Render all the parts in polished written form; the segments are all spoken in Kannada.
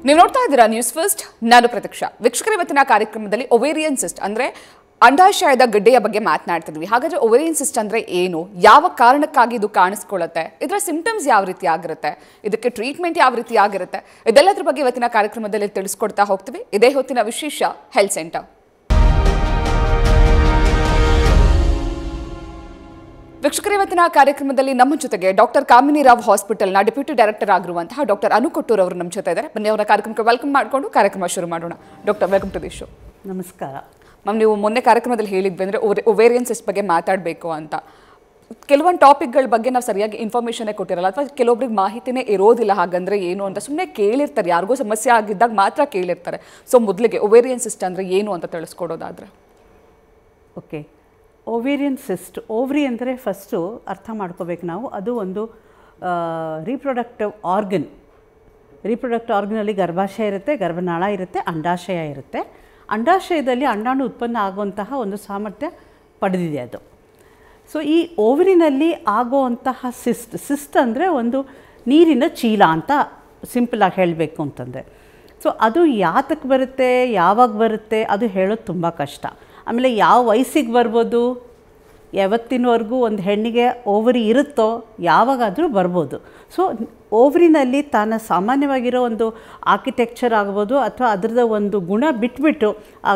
ನೀವು ನೋಡ್ತಾ ಇದ್ದೀರಾ ನ್ಯೂಸ್ ಫಸ್ಟ್. ನಾನು ಪ್ರತೀಕ್ಷಾ. ವೀಕ್ಷಕರ, ಇವತ್ತಿನ ಕಾರ್ಯಕ್ರಮದಲ್ಲಿ ಒವೇರಿಯನ್ ಸಿಸ್ಟ್ ಅಂದ್ರೆ ಅಂಡಾಶಯದ ಗಡ್ಡೆಯ ಬಗ್ಗೆ ಮಾತನಾಡ್ತಿದ್ವಿ. ಹಾಗಾದ್ರೆ ಒವೇರಿಯನ್ ಸಿಸ್ಟ್ ಅಂದ್ರೆ ಏನು, ಯಾವ ಕಾರಣಕ್ಕಾಗಿ ಇದು ಕಾಣಿಸ್ಕೊಳ್ಳುತ್ತೆ, ಇದರ ಸಿಂಪ್ಟಮ್ಸ್ ಯಾವ ರೀತಿ ಆಗಿರುತ್ತೆ, ಇದಕ್ಕೆ ಟ್ರೀಟ್ಮೆಂಟ್ ಯಾವ ರೀತಿ ಆಗಿರುತ್ತೆ, ಇದೆಲ್ಲದರ ಬಗ್ಗೆ ಇವತ್ತಿನ ಕಾರ್ಯಕ್ರಮದಲ್ಲಿ ತಿಳಿಸ್ಕೊಡ್ತಾ ಹೋಗ್ತೀವಿ. ಇದೇ ಹೊತ್ತಿನ ವಿಶೇಷ ಹೆಲ್ತ್ ಸೆಂಟರ್. ವೀಕ್ಷಕರ, ಇವತ್ತಿನ ಕಾರ್ಯಕ್ರಮದಲ್ಲಿ ನಮ್ಮ ಜೊತೆಗೆ ಡಾಕ್ಟರ್ ಕಾಮಿನಿ ರಾವ್ ಹಾಸ್ಪಿಟಲ್ನ ಡೆಪ್ಯೂಟಿ ಡೈರೆಕ್ಟರ್ ಆಗಿರುವಂತಹ ಡಾಕ್ಟರ್ ಅನು ಕೊಟ್ಟೂರ್ ಅವರು ನಮ್ಮ ಜೊತೆ ಇದ್ದಾರೆ. ಬನ್ನಿ ಅವರ ಕಾರ್ಯಕ್ರಮಕ್ಕೆ ವೆಲ್ಕಮ್ ಮಾಡಿಕೊಂಡು ಕಾರ್ಯಕ್ರಮ ಶುರು ಮಾಡೋಣ. Doctor, welcome to the show. ನಮಸ್ಕಾರ ಮ್ಯಾಮ್. ನೀವು ಮೊನ್ನೆ ಕಾರ್ಯಕ್ರಮದಲ್ಲಿ ಹೇಳಿದ್ವಿ ಅಂದರೆ ಒವೇರಿಯನ್ ಸಿಸ್ಟ್ ಬಗ್ಗೆ ಮಾತಾಡಬೇಕು ಅಂತ. ಕೆಲವೊಂದು ಟಾಪಿಕ್ಗಳ ಬಗ್ಗೆ ನಾವು ಸರಿಯಾಗಿ ಇನ್ಫಾರ್ಮೇಷನ್ನೇ ಕೊಟ್ಟಿರಲ್ಲ, ಅಥವಾ ಕೆಲವೊಬ್ರಿಗೆ ಮಾಹಿತಿನೇ ಇರೋದಿಲ್ಲ. ಹಾಗಂದ್ರೆ ಏನು ಅಂತ ಸುಮ್ಮನೆ ಕೇಳಿರ್ತಾರೆ, ಯಾರಿಗೂ ಸಮಸ್ಯೆ ಆಗಿದ್ದಾಗ ಮಾತ್ರ ಕೇಳಿರ್ತಾರೆ. ಸೊ ಮೊದಲಿಗೆ ಒವೇರಿಯನ್ ಸಿಸ್ಟ್ ಅಂದರೆ ಏನು ಅಂತ ತಿಳಿಸ್ಕೊಡೋದಾದ್ರೆ. ಓಕೆ, ಓವೇರಿಯನ್ ಸಿಸ್ಟ್, ಓವ್ರಿ ಅಂದರೆ ಫಸ್ಟು ಅರ್ಥ ಮಾಡ್ಕೋಬೇಕು ನಾವು. ಅದು ಒಂದು ರೀಪ್ರೊಡಕ್ಟಿವ್ ಆರ್ಗನ್. ರೀಪ್ರೊಡಕ್ಟಿವ್ ಆರ್ಗನಲ್ಲಿ ಗರ್ಭಾಶಯ ಇರುತ್ತೆ, ಗರ್ಭನಾಳ ಇರುತ್ತೆ, ಅಂಡಾಶಯ ಇರುತ್ತೆ. ಅಂಡಾಶಯದಲ್ಲಿ ಅಂಡಾಣು ಉತ್ಪನ್ನ ಆಗುವಂತಹ ಒಂದು ಸಾಮರ್ಥ್ಯ ಪಡೆದಿದೆ ಅದು. ಸೊ ಈ ಓವರಿನಲ್ಲಿ ಆಗುವಂತಹ ಸಿಸ್ಟ್ ಅಂದರೆ ಒಂದು ನೀರಿನ ಚೀಲ ಅಂತ ಸಿಂಪಲಾಗಿ ಹೇಳಬೇಕು ಅಂತಂದರೆ. ಸೊ ಅದು ಯಾತಕ್ಕೆ ಬರುತ್ತೆ, ಯಾವಾಗ ಬರುತ್ತೆ, ಅದು ಹೇಳೋದು ತುಂಬ ಕಷ್ಟ. ಆಮೇಲೆ ಯಾವ ವಯಸ್ಸಿಗೆ ಬರ್ಬೋದು, ಯಾವತ್ತಿನವರೆಗೂ ಒಂದು ಹೆಣ್ಣಿಗೆ ಓವರಿ ಇರುತ್ತೋ ಯಾವಾಗಾದರೂ ಬರ್ಬೋದು. ಸೊ ಓವರಿನಲ್ಲಿ ತಾನು ಸಾಮಾನ್ಯವಾಗಿರೋ ಒಂದು ಆರ್ಕಿಟೆಕ್ಚರ್ ಆಗ್ಬೋದು, ಅಥವಾ ಅದರದ ಒಂದು ಗುಣ ಬಿಟ್ಬಿಟ್ಟು ಆ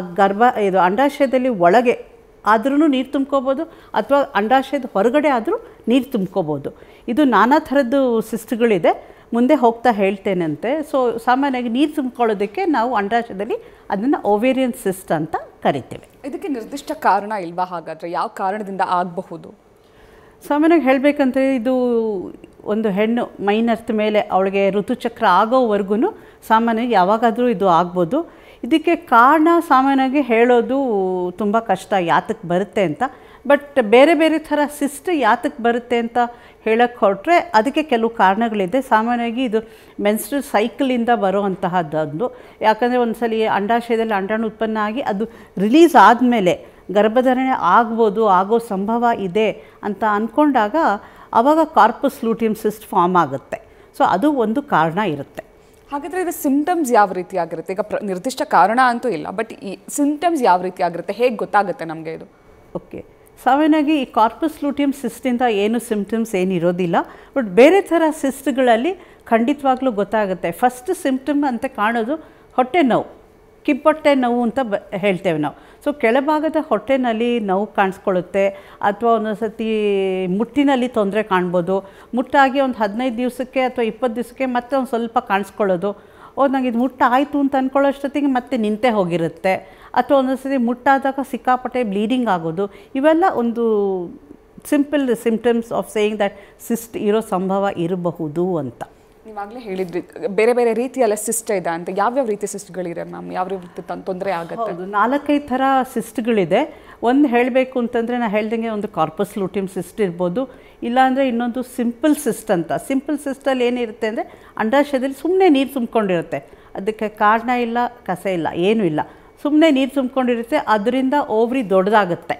ಇದು ಅಂಡಾಶಯದಲ್ಲಿ ಒಳಗೆ ಆದ್ರೂ ನೀರು ತುಂಬ್ಕೋಬೋದು, ಅಥವಾ ಅಂಡಾಶಯದ ಹೊರಗಡೆ ಆದರೂ ನೀರು ತುಂಬ್ಕೋಬೋದು. ಇದು ನಾನಾ ಥರದ್ದು ಸಿಸ್ಟ್ಗಳಿದೆ, ಮುಂದೆ ಹೋಗ್ತಾ ಹೇಳ್ತೇನಂತೆ. ಸೊ ಸಾಮಾನ್ಯವಾಗಿ ನೀರು ತುಂಬ್ಕೊಳ್ಳೋದಕ್ಕೆ ನಾವು ಅಂಡಾಶಯದಲ್ಲಿ ಅದನ್ನು ಓವೇರಿಯನ್ ಸಿಸ್ಟ್ ಅಂತ ಕರಿತೇವೆ. ಇದಕ್ಕೆ ನಿರ್ದಿಷ್ಟ ಕಾರಣ ಇಲ್ವಾ? ಹಾಗಾದರೆ ಯಾವ ಕಾರಣದಿಂದ ಆಗಬಹುದು? ಸಾಮಾನ್ಯವಾಗಿ ಹೇಳಬೇಕಂದ್ರೆ ಇದು ಒಂದು ಹೆಣ್ಣು ಮೈನರ್ತ್ ಮೇಲೆ ಅವಳಿಗೆ ಋತುಚಕ್ರ ಆಗೋವರೆಗೂ ಸಾಮಾನ್ಯವಾಗಿ ಯಾವಾಗಾದರೂ ಇದು ಆಗ್ಬೋದು. ಇದಕ್ಕೆ ಕಾರಣ ಸಾಮಾನ್ಯವಾಗಿ ಹೇಳೋದು ತುಂಬ ಕಷ್ಟ, ಯಾತಕ್ಕೆ ಬರುತ್ತೆ ಅಂತ. ಬಟ್ ಬೇರೆ ಬೇರೆ ಥರ ಸಿಸ್ಟ್ ಯಾತಕ್ಕೆ ಬರುತ್ತೆ ಅಂತ ಹೇಳಕ್ಕೆ ಹೊರಟ್ರೆ ಅದಕ್ಕೆ ಕೆಲವು ಕಾರಣಗಳಿದೆ. ಸಾಮಾನ್ಯವಾಗಿ ಇದು ಮೆನ್ಸ್ಟ್ರಲ್ ಸೈಕಲಿಂದ ಬರುವಂತಹದ್ದೊಂದು. ಯಾಕಂದರೆ ಒಂದು ಸಲ ಅಂಡಾಶಯದಲ್ಲಿ ಅಂಡಾಣು ಉತ್ಪನ್ನ ಆಗಿ ಅದು ರಿಲೀಸ್ ಆದಮೇಲೆ ಗರ್ಭಧಾರಣೆ ಆಗ್ಬೋದು, ಆಗೋ ಸಂಭವ ಇದೆ ಅಂತ ಅಂದ್ಕೊಂಡಾಗ ಆವಾಗ ಕಾರ್ಪಸ್ ಲೂಟಿಯಮ್ ಸಿಸ್ಟ್ ಫಾರ್ಮ್ ಆಗುತ್ತೆ. ಸೊ ಅದು ಒಂದು ಕಾರಣ ಇರುತ್ತೆ. ಹಾಗಾದರೆ ಇದು ಸಿಂಪ್ಟಮ್ಸ್ ಯಾವ ರೀತಿ ಆಗಿರುತ್ತೆ? ಈಗ ನಿರ್ದಿಷ್ಟ ಕಾರಣ ಅಂತೂ ಇಲ್ಲ, ಬಟ್ ಈ ಸಿಂಪ್ಟಮ್ಸ್ ಯಾವ ರೀತಿ ಆಗಿರುತ್ತೆ, ಹೇಗೆ ಗೊತ್ತಾಗುತ್ತೆ ನಮಗೆ ಇದು? ಓಕೆ, ಸಾಮಾನ್ಯವಾಗಿ ಈ ಕಾರ್ಪಸ್ ಲೂಟಿಯಮ್ ಸಿಸ್ಟಿಂದ ಏನು ಸಿಂಪ್ಟಮ್ಸ್ ಏನಿರೋದಿಲ್ಲ. ಬಟ್ ಬೇರೆ ಥರ ಸಿಸ್ಟ್ಗಳಲ್ಲಿ ಖಂಡಿತವಾಗ್ಲೂ ಗೊತ್ತಾಗುತ್ತೆ. ಫಸ್ಟ್ ಸಿಂಪ್ಟಮ್ ಅಂತ ಕಾಣೋದು ಹೊಟ್ಟೆ ನೋವು, ಕಿಬ್ಬೊಟ್ಟೆ ನೋವು ಅಂತ ಹೇಳ್ತೇವೆ ನಾವು. ಸೊ ಕೆಳಭಾಗದ ಹೊಟ್ಟೆನಲ್ಲಿ ನೋವು ಕಾಣಿಸ್ಕೊಳ್ಳುತ್ತೆ, ಅಥವಾ ಒಂದೊಂದು ಸತಿ ಮುಟ್ಟಿನಲ್ಲಿ ತೊಂದರೆ ಕಾಣ್ಬೋದು. ಮುಟ್ಟಾಗಿ ಒಂದು 15 ದಿವಸಕ್ಕೆ ಅಥವಾ 20 ದಿವಸಕ್ಕೆ ಮತ್ತೆ ಒಂದು ಸ್ವಲ್ಪ ಕಾಣಿಸ್ಕೊಳ್ಳೋದು. ನಂಗೆ ಇದು ಮುಟ್ಟ ಆಯಿತು ಅಂತ ಅಂದ್ಕೊಳ್ಳೋಷ್ಟೊತ್ತಿಗೆ ಮತ್ತೆ ನಿಂತೇ ಹೋಗಿರುತ್ತೆ. ಅಥವಾ ಒಂದೊಂದು ಸತಿ ಮುಟ್ಟಾದಾಗ ಸಿಕ್ಕಾಪಟ್ಟೆ ಬ್ಲೀಡಿಂಗ್ ಆಗೋದು. ಇವೆಲ್ಲ ಒಂದು simple symptoms of saying that cyst ಇರೋ ಸಂಭವ ಇರಬಹುದು ಅಂತ. ನೀವಾಗಲೇ ಹೇಳಿದ್ರಿ ಬೇರೆ ಬೇರೆ ರೀತಿಯಲ್ಲ ಸಿಸ್ಟ್ ಇದೆ ಅಂತ. ಯಾವ್ಯಾವ ರೀತಿ ಸಿಸ್ಟ್ಗಳಿದೆ ಮ್ಯಾಮ್? ಯಾವ ರೀತಿ ತೊಂದರೆ ಆಗುತ್ತೆ? ಹೌದು, 4-5 ಥರ ಸಿಸ್ಟ್ಗಳಿದೆ. ಒಂದು ಹೇಳಬೇಕು ಅಂತಂದರೆ ನಾನು ಹೇಳ್ದಂಗೆ ಒಂದು ಕಾರ್ಪಸ್ ಲೂಟಿಯಮ್ ಸಿಸ್ಟ್ ಇರ್ಬೋದು, ಇಲ್ಲಾಂದರೆ ಇನ್ನೊಂದು ಸಿಂಪಲ್ ಸಿಸ್ಟ್ ಅಂತ. ಸಿಂಪಲ್ ಸಿಸ್ಟಲ್ಲಿ ಏನಿರುತ್ತೆ ಅಂದರೆ ಅಂಡಾಶಯದಲ್ಲಿ ಸುಮ್ಮನೆ ನೀರು ತುಂಬ್ಕೊಂಡಿರುತ್ತೆ, ಅದಕ್ಕೆ ಕಾರಣ ಇಲ್ಲ, ಕಸ ಇಲ್ಲ, ಏನೂ ಇಲ್ಲ, ಸುಮ್ಮನೆ ನೀರು ತುಂಬ್ಕೊಂಡಿರುತ್ತೆ. ಅದರಿಂದ ಓವ್ರಿ ದೊಡ್ಡದಾಗುತ್ತೆ,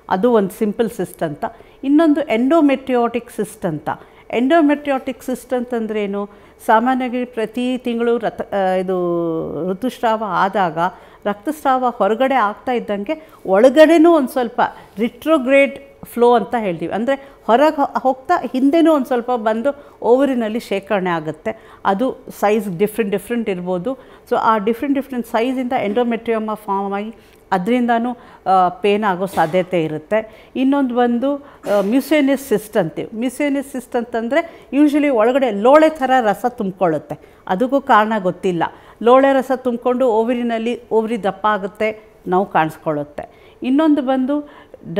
ಅದು ಒಂದು ಸಿಂಪಲ್ ಸಿಸ್ಟ್ ಅಂತ. ಇನ್ನೊಂದು ಎಂಡೋಮೆಟ್ರಿಯೋಟಿಕ್ ಸಿಸ್ಟ್ ಅಂತ. ಎಂಡೋಮೆಟ್ರಿಯೋಟಿಕ್ ಸಿಸ್ಟ್ ಅಂತಂದ್ರೇನು? ಸಾಮಾನ್ಯವಾಗಿ ಪ್ರತಿ ತಿಂಗಳು ಇದು ಋತುಸ್ರಾವ ಆದಾಗ ರಕ್ತಸ್ರಾವ ಹೊರಗಡೆ ಆಗ್ತಾ ಇದ್ದಂಗೆ ಒಳಗಡೆನೂ ಒಂದು ಸ್ವಲ್ಪ ರಿಟ್ರೋಗ್ರೇಡ್ ಫ್ಲೋ ಅಂತ ಹೇಳ್ತೀವಿ. ಅಂದರೆ ಹೊರಗೆ ಹೋಗ್ತಾ ಹಿಂದೆನೂ ಒಂದು ಸ್ವಲ್ಪ ಬಂದು ಓವರಿನಲ್ಲಿ ಶೇಖರಣೆ ಆಗುತ್ತೆ. ಅದು ಸೈಜ್ ಡಿಫ್ರೆಂಟ್ ಇರ್ಬೋದು. ಸೊ ಆ ಡಿಫ್ರೆಂಟ್ ಸೈಜಿಂದ ಎಂಡೋಮೆಟ್ರಿಯಮ ಫಾರ್ಮ್ ಆಗಿ ಅದರಿಂದನೂ ಪೇನ್ ಆಗೋ ಸಾಧ್ಯತೆ ಇರುತ್ತೆ. ಇನ್ನೊಂದು ಬಂದು ಮ್ಯೂಸೇನಿಯಸ್ ಸಿಸ್ಟ್ ಅಂತೀವಿ. ಮ್ಯೂಸೇನಿಯಸ್ ಸಿಸ್ಟ್ ಅಂತಂದರೆ ಯೂಶ್ವಲಿ ಒಳಗಡೆ ಲೋಳೆ ಥರ ರಸ ತುಂಬಿಕೊಳ್ಳುತ್ತೆ, ಅದಕ್ಕೂ ಕಾರಣ ಗೊತ್ತಿಲ್ಲ. ಲೋಳೆ ರಸ ತುಂಬಿಕೊಂಡು ಓವರಿ ದಪ್ಪ ಆಗುತ್ತೆ, ನೋವು ಕಾಣಿಸ್ಕೊಳ್ಳುತ್ತೆ. ಇನ್ನೊಂದು ಬಂದು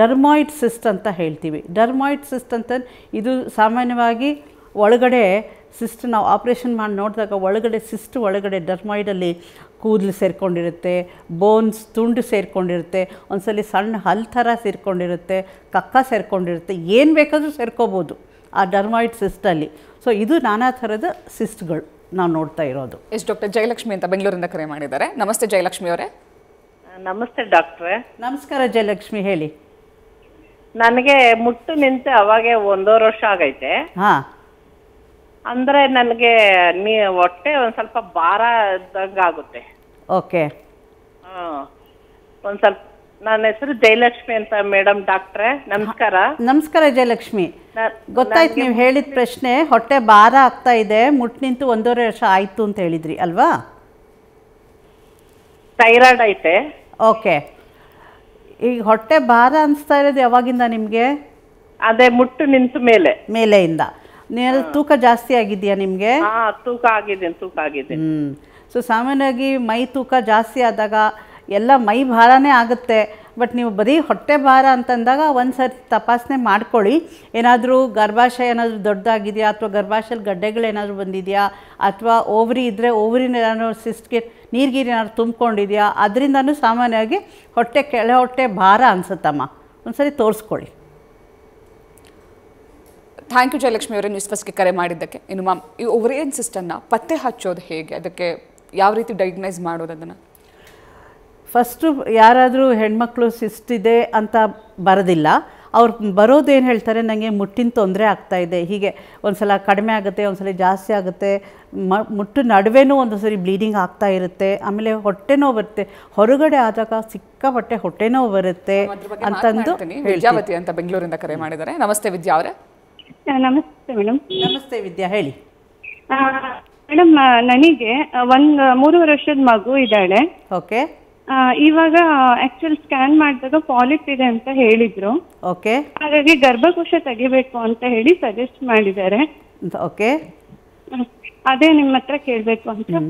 ಡರ್ಮಾಯ್ಡ್ ಸಿಸ್ಟ್ ಅಂತ ಹೇಳ್ತೀವಿ. ಡರ್ಮಾಯ್ಡ್ ಸಿಸ್ಟ್ ಅಂತ ಇದು ಸಾಮಾನ್ಯವಾಗಿ ಒಳಗಡೆ ಸಿಸ್ಟ್ ನಾವು ಆಪ್ರೇಷನ್ ಮಾಡಿ ನೋಡಿದಾಗ ಒಳಗಡೆ ಸಿಸ್ಟ್ ಒಳಗಡೆ ಡರ್ಮಾಯ್ಡಲ್ಲಿ ಕೂದಲು ಸೇರಿಕೊಂಡಿರುತ್ತೆ, ಬೋನ್ಸ್ ತುಂಡು ಸೇರಿಕೊಂಡಿರುತ್ತೆ, ಒಂದ್ಸಲಿ ಸಣ್ಣ ಹಲ್ ಥರ ಸೇರಿಕೊಂಡಿರುತ್ತೆ, ಕಕ್ಕ ಸೇರಿಕೊಂಡಿರುತ್ತೆ, ಏನು ಬೇಕಾದರೂ ಸೇರ್ಕೋಬೋದು ಆ ಡರ್ಮಾಯ್ಡ್ ಸಿಸ್ಟಲ್ಲಿ. ಸೊ ಇದು ನಾನಾ ಥರದ ಸಿಸ್ಟ್ಗಳು ನಾವು ನೋಡ್ತಾ ಇರೋದು. ಡಾಕ್ಟರ್ ಜಯಲಕ್ಷ್ಮಿ ಅಂತ ಬೆಂಗಳೂರಿಂದ ಕರೆ ಮಾಡಿದ್ದಾರೆ. ನಮಸ್ತೆ ಜಯಲಕ್ಷ್ಮಿ ಅವರೇ. ನಮಸ್ತೆ ಡಾಕ್ಟ್ರೆ. ನಮಸ್ಕಾರ ಜಯಲಕ್ಷ್ಮಿ, ಹೇಳಿ. ನನಗೆ ಮುಟ್ಟು ನಿಂತು ಅವಾಗೆ 1.5 ವರ್ಷ ಆಗೈತೆ. ಹಾಂ, ಅಂದ್ರೆ ನನಗೆ ಹೊಟ್ಟೆ ಒಂದ್ ಸ್ವಲ್ಪ ಭಾರ ಇದ್ದಂಗ ಆಗುತ್ತೆ. ಓಕೆ. ಒಂದ್ ಸ್ವಲ್ಪ. ನನ್ನ ಹೆಸರು ಜಯಲಕ್ಷ್ಮಿ ಅಂತ ಮೇಡಮ್. ಡಾಕ್ಟ್ರೆ ನಮಸ್ಕಾರ. ನಮಸ್ಕಾರ ಜಯಲಕ್ಷ್ಮಿ. ಗೊತ್ತಾಯ್ತು, ನೀವು ಹೇಳಿದ ಪ್ರಶ್ನೆ ಹೊಟ್ಟೆ ಭಾರ ಆಗ್ತಾ ಇದೆ, ಮುಟ್ಟು ನಿಂತು 1.5 ವರ್ಷ ಆಯಿತು ಅಂತ ಹೇಳಿದ್ರಿ ಅಲ್ವಾ? ಥೈರಾಯ್ಡ್ ಐತೆ. ಓಕೆ. ಈಗ ಹೊಟ್ಟೆ ಭಾರ ಅನಿಸ್ತಾ ಇರೋದು ಯಾವಾಗಿಂದ ನಿಮಗೆ? ಅದೇ ಮುಟ್ಟು ನಿಂತ ಮೇಲೆಯಿಂದ. ತೂಕ ಜಾಸ್ತಿ ಆಗಿದೆಯಾ ನಿಮಗೆ? ತೂಕ ಆಗಿದೆ. ಸೊ ಸಾಮಾನ್ಯವಾಗಿ ಮೈ ತೂಕ ಜಾಸ್ತಿ ಆದಾಗ ಎಲ್ಲ ಮೈ ಭಾರನೇ ಆಗುತ್ತೆ. ಬಟ್ ನೀವು ಬರೀ ಹೊಟ್ಟೆ ಭಾರ ಅಂತಂದಾಗ ಒಂದು ಸರಿ ತಪಾಸಣೆ ಮಾಡ್ಕೊಳ್ಳಿ. ಏನಾದರೂ ಗರ್ಭಾಶಯ ಏನಾದರೂ ದೊಡ್ಡದಾಗಿದೆಯಾ, ಅಥವಾ ಗರ್ಭಾಶಯಲ್ಲಿ ಗಡ್ಡೆಗಳೇನಾದರೂ ಬಂದಿದೆಯಾ, ಅಥವಾ ಓವರಿ ಇದ್ದರೆ ಓವರಿನ ಏನಾದರೂ ಸಿಸ್ಟ್ಗೆ ನೀರ್ಗೀರು ಏನಾದ್ರು ತುಂಬಿಕೊಂಡಿದೆಯಾ, ಅದರಿಂದನೂ ಸಾಮಾನ್ಯವಾಗಿ ಕೆಳ ಹೊಟ್ಟೆ ಭಾರ ಅನಿಸುತ್ತಮ್ಮ. ಒಂದು ಸರಿ ತೋರಿಸ್ಕೊಳ್ಳಿ. ಥ್ಯಾಂಕ್ ಯು ಜಯಲಕ್ಷ್ಮಿ ಅವರೇ, ನ್ಯೂಸ್ ಫಸ್ಟ್ಗೆ ಕರೆ ಮಾಡಿದ್ದಕ್ಕೆ. ಇನ್ನು ಮ್ಯಾಮ್, ಈ ಓವರಿಯನ್ ಸಿಸ್ಟನ್ನು ಪತ್ತೆ ಹಚ್ಚೋದು ಹೇಗೆ? ಅದಕ್ಕೆ ಯಾವ ರೀತಿ ಡಯಾಗ್ನೈಸ್ ಮಾಡೋದು ಅದನ್ನು? ಫಸ್ಟು ಯಾರಾದರೂ ಹೆಣ್ಮಕ್ಳು ಸಿಸ್ಟ್ ಇದೆ ಅಂತ ಬರೋದಿಲ್ಲ. ಅವ್ರು ಬರೋದೇನು ಹೇಳ್ತಾರೆ, ನನಗೆ ಮುಟ್ಟಿನ ತೊಂದರೆ ಆಗ್ತಾಯಿದೆ, ಹೀಗೆ ಒಂದು ಸಲ ಕಡಿಮೆ ಆಗುತ್ತೆ, ಒಂದು ಸಲ ಜಾಸ್ತಿ ಆಗುತ್ತೆ, ಮುಟ್ಟು ನಡುವೆನೂ ಒಂದು ಸರಿ ಬ್ಲೀಡಿಂಗ್ ಆಗ್ತಾ ಇರುತ್ತೆ, ಆಮೇಲೆ ಹೊಟ್ಟೆ ನೋವು ಬರುತ್ತೆ, ಹೊರಗಡೆ ಆದಾಗ ಸಿಕ್ಕಾಪಟ್ಟೆ ಹೊಟ್ಟೆ ನೋವು ಬರುತ್ತೆ ಅಂತಂದು. ವಿದ್ಯಾವತಿ ಅಂತ ಬೆಂಗಳೂರಿಂದ ಕರೆ ಮಾಡಿದ್ದಾರೆ. ನಮಸ್ತೆ ವಿದ್ಯಾ ಅವರೇ. ನಮಸ್ತೆ ಮೇಡಮ್. ನಮಸ್ತೆ ವಿದ್ಯಾ, ಹೇಳಿ ಮೇಡಮ್. ನನಗೆ 3 ವರ್ಷದ ಮಗು ಇದ್ದಾಳೆ. ಓಕೆ. ಇವಾಗ ಆಕ್ಚುಲ್ ಸ್ಕ್ಯಾನ್ ಮಾಡಿದಾಗ ಪಾಲಿಪ್ ಇದೆ ಅಂತ ಹೇಳಿದ್ರು. ಓಕೆ. ಹಾಗಾಗಿ ಗರ್ಭಕೋಶ ತೆಗಿಬೇಕು ಅಂತ ಹೇಳಿ ಸಜೆಸ್ಟ್ ಮಾಡಿದ್ದಾರೆ. ಓಕೆ. ಅದೇ ನಿಮ್ಮ ಹತ್ರ ಕೇಳಬೇಕು ಅಂತ.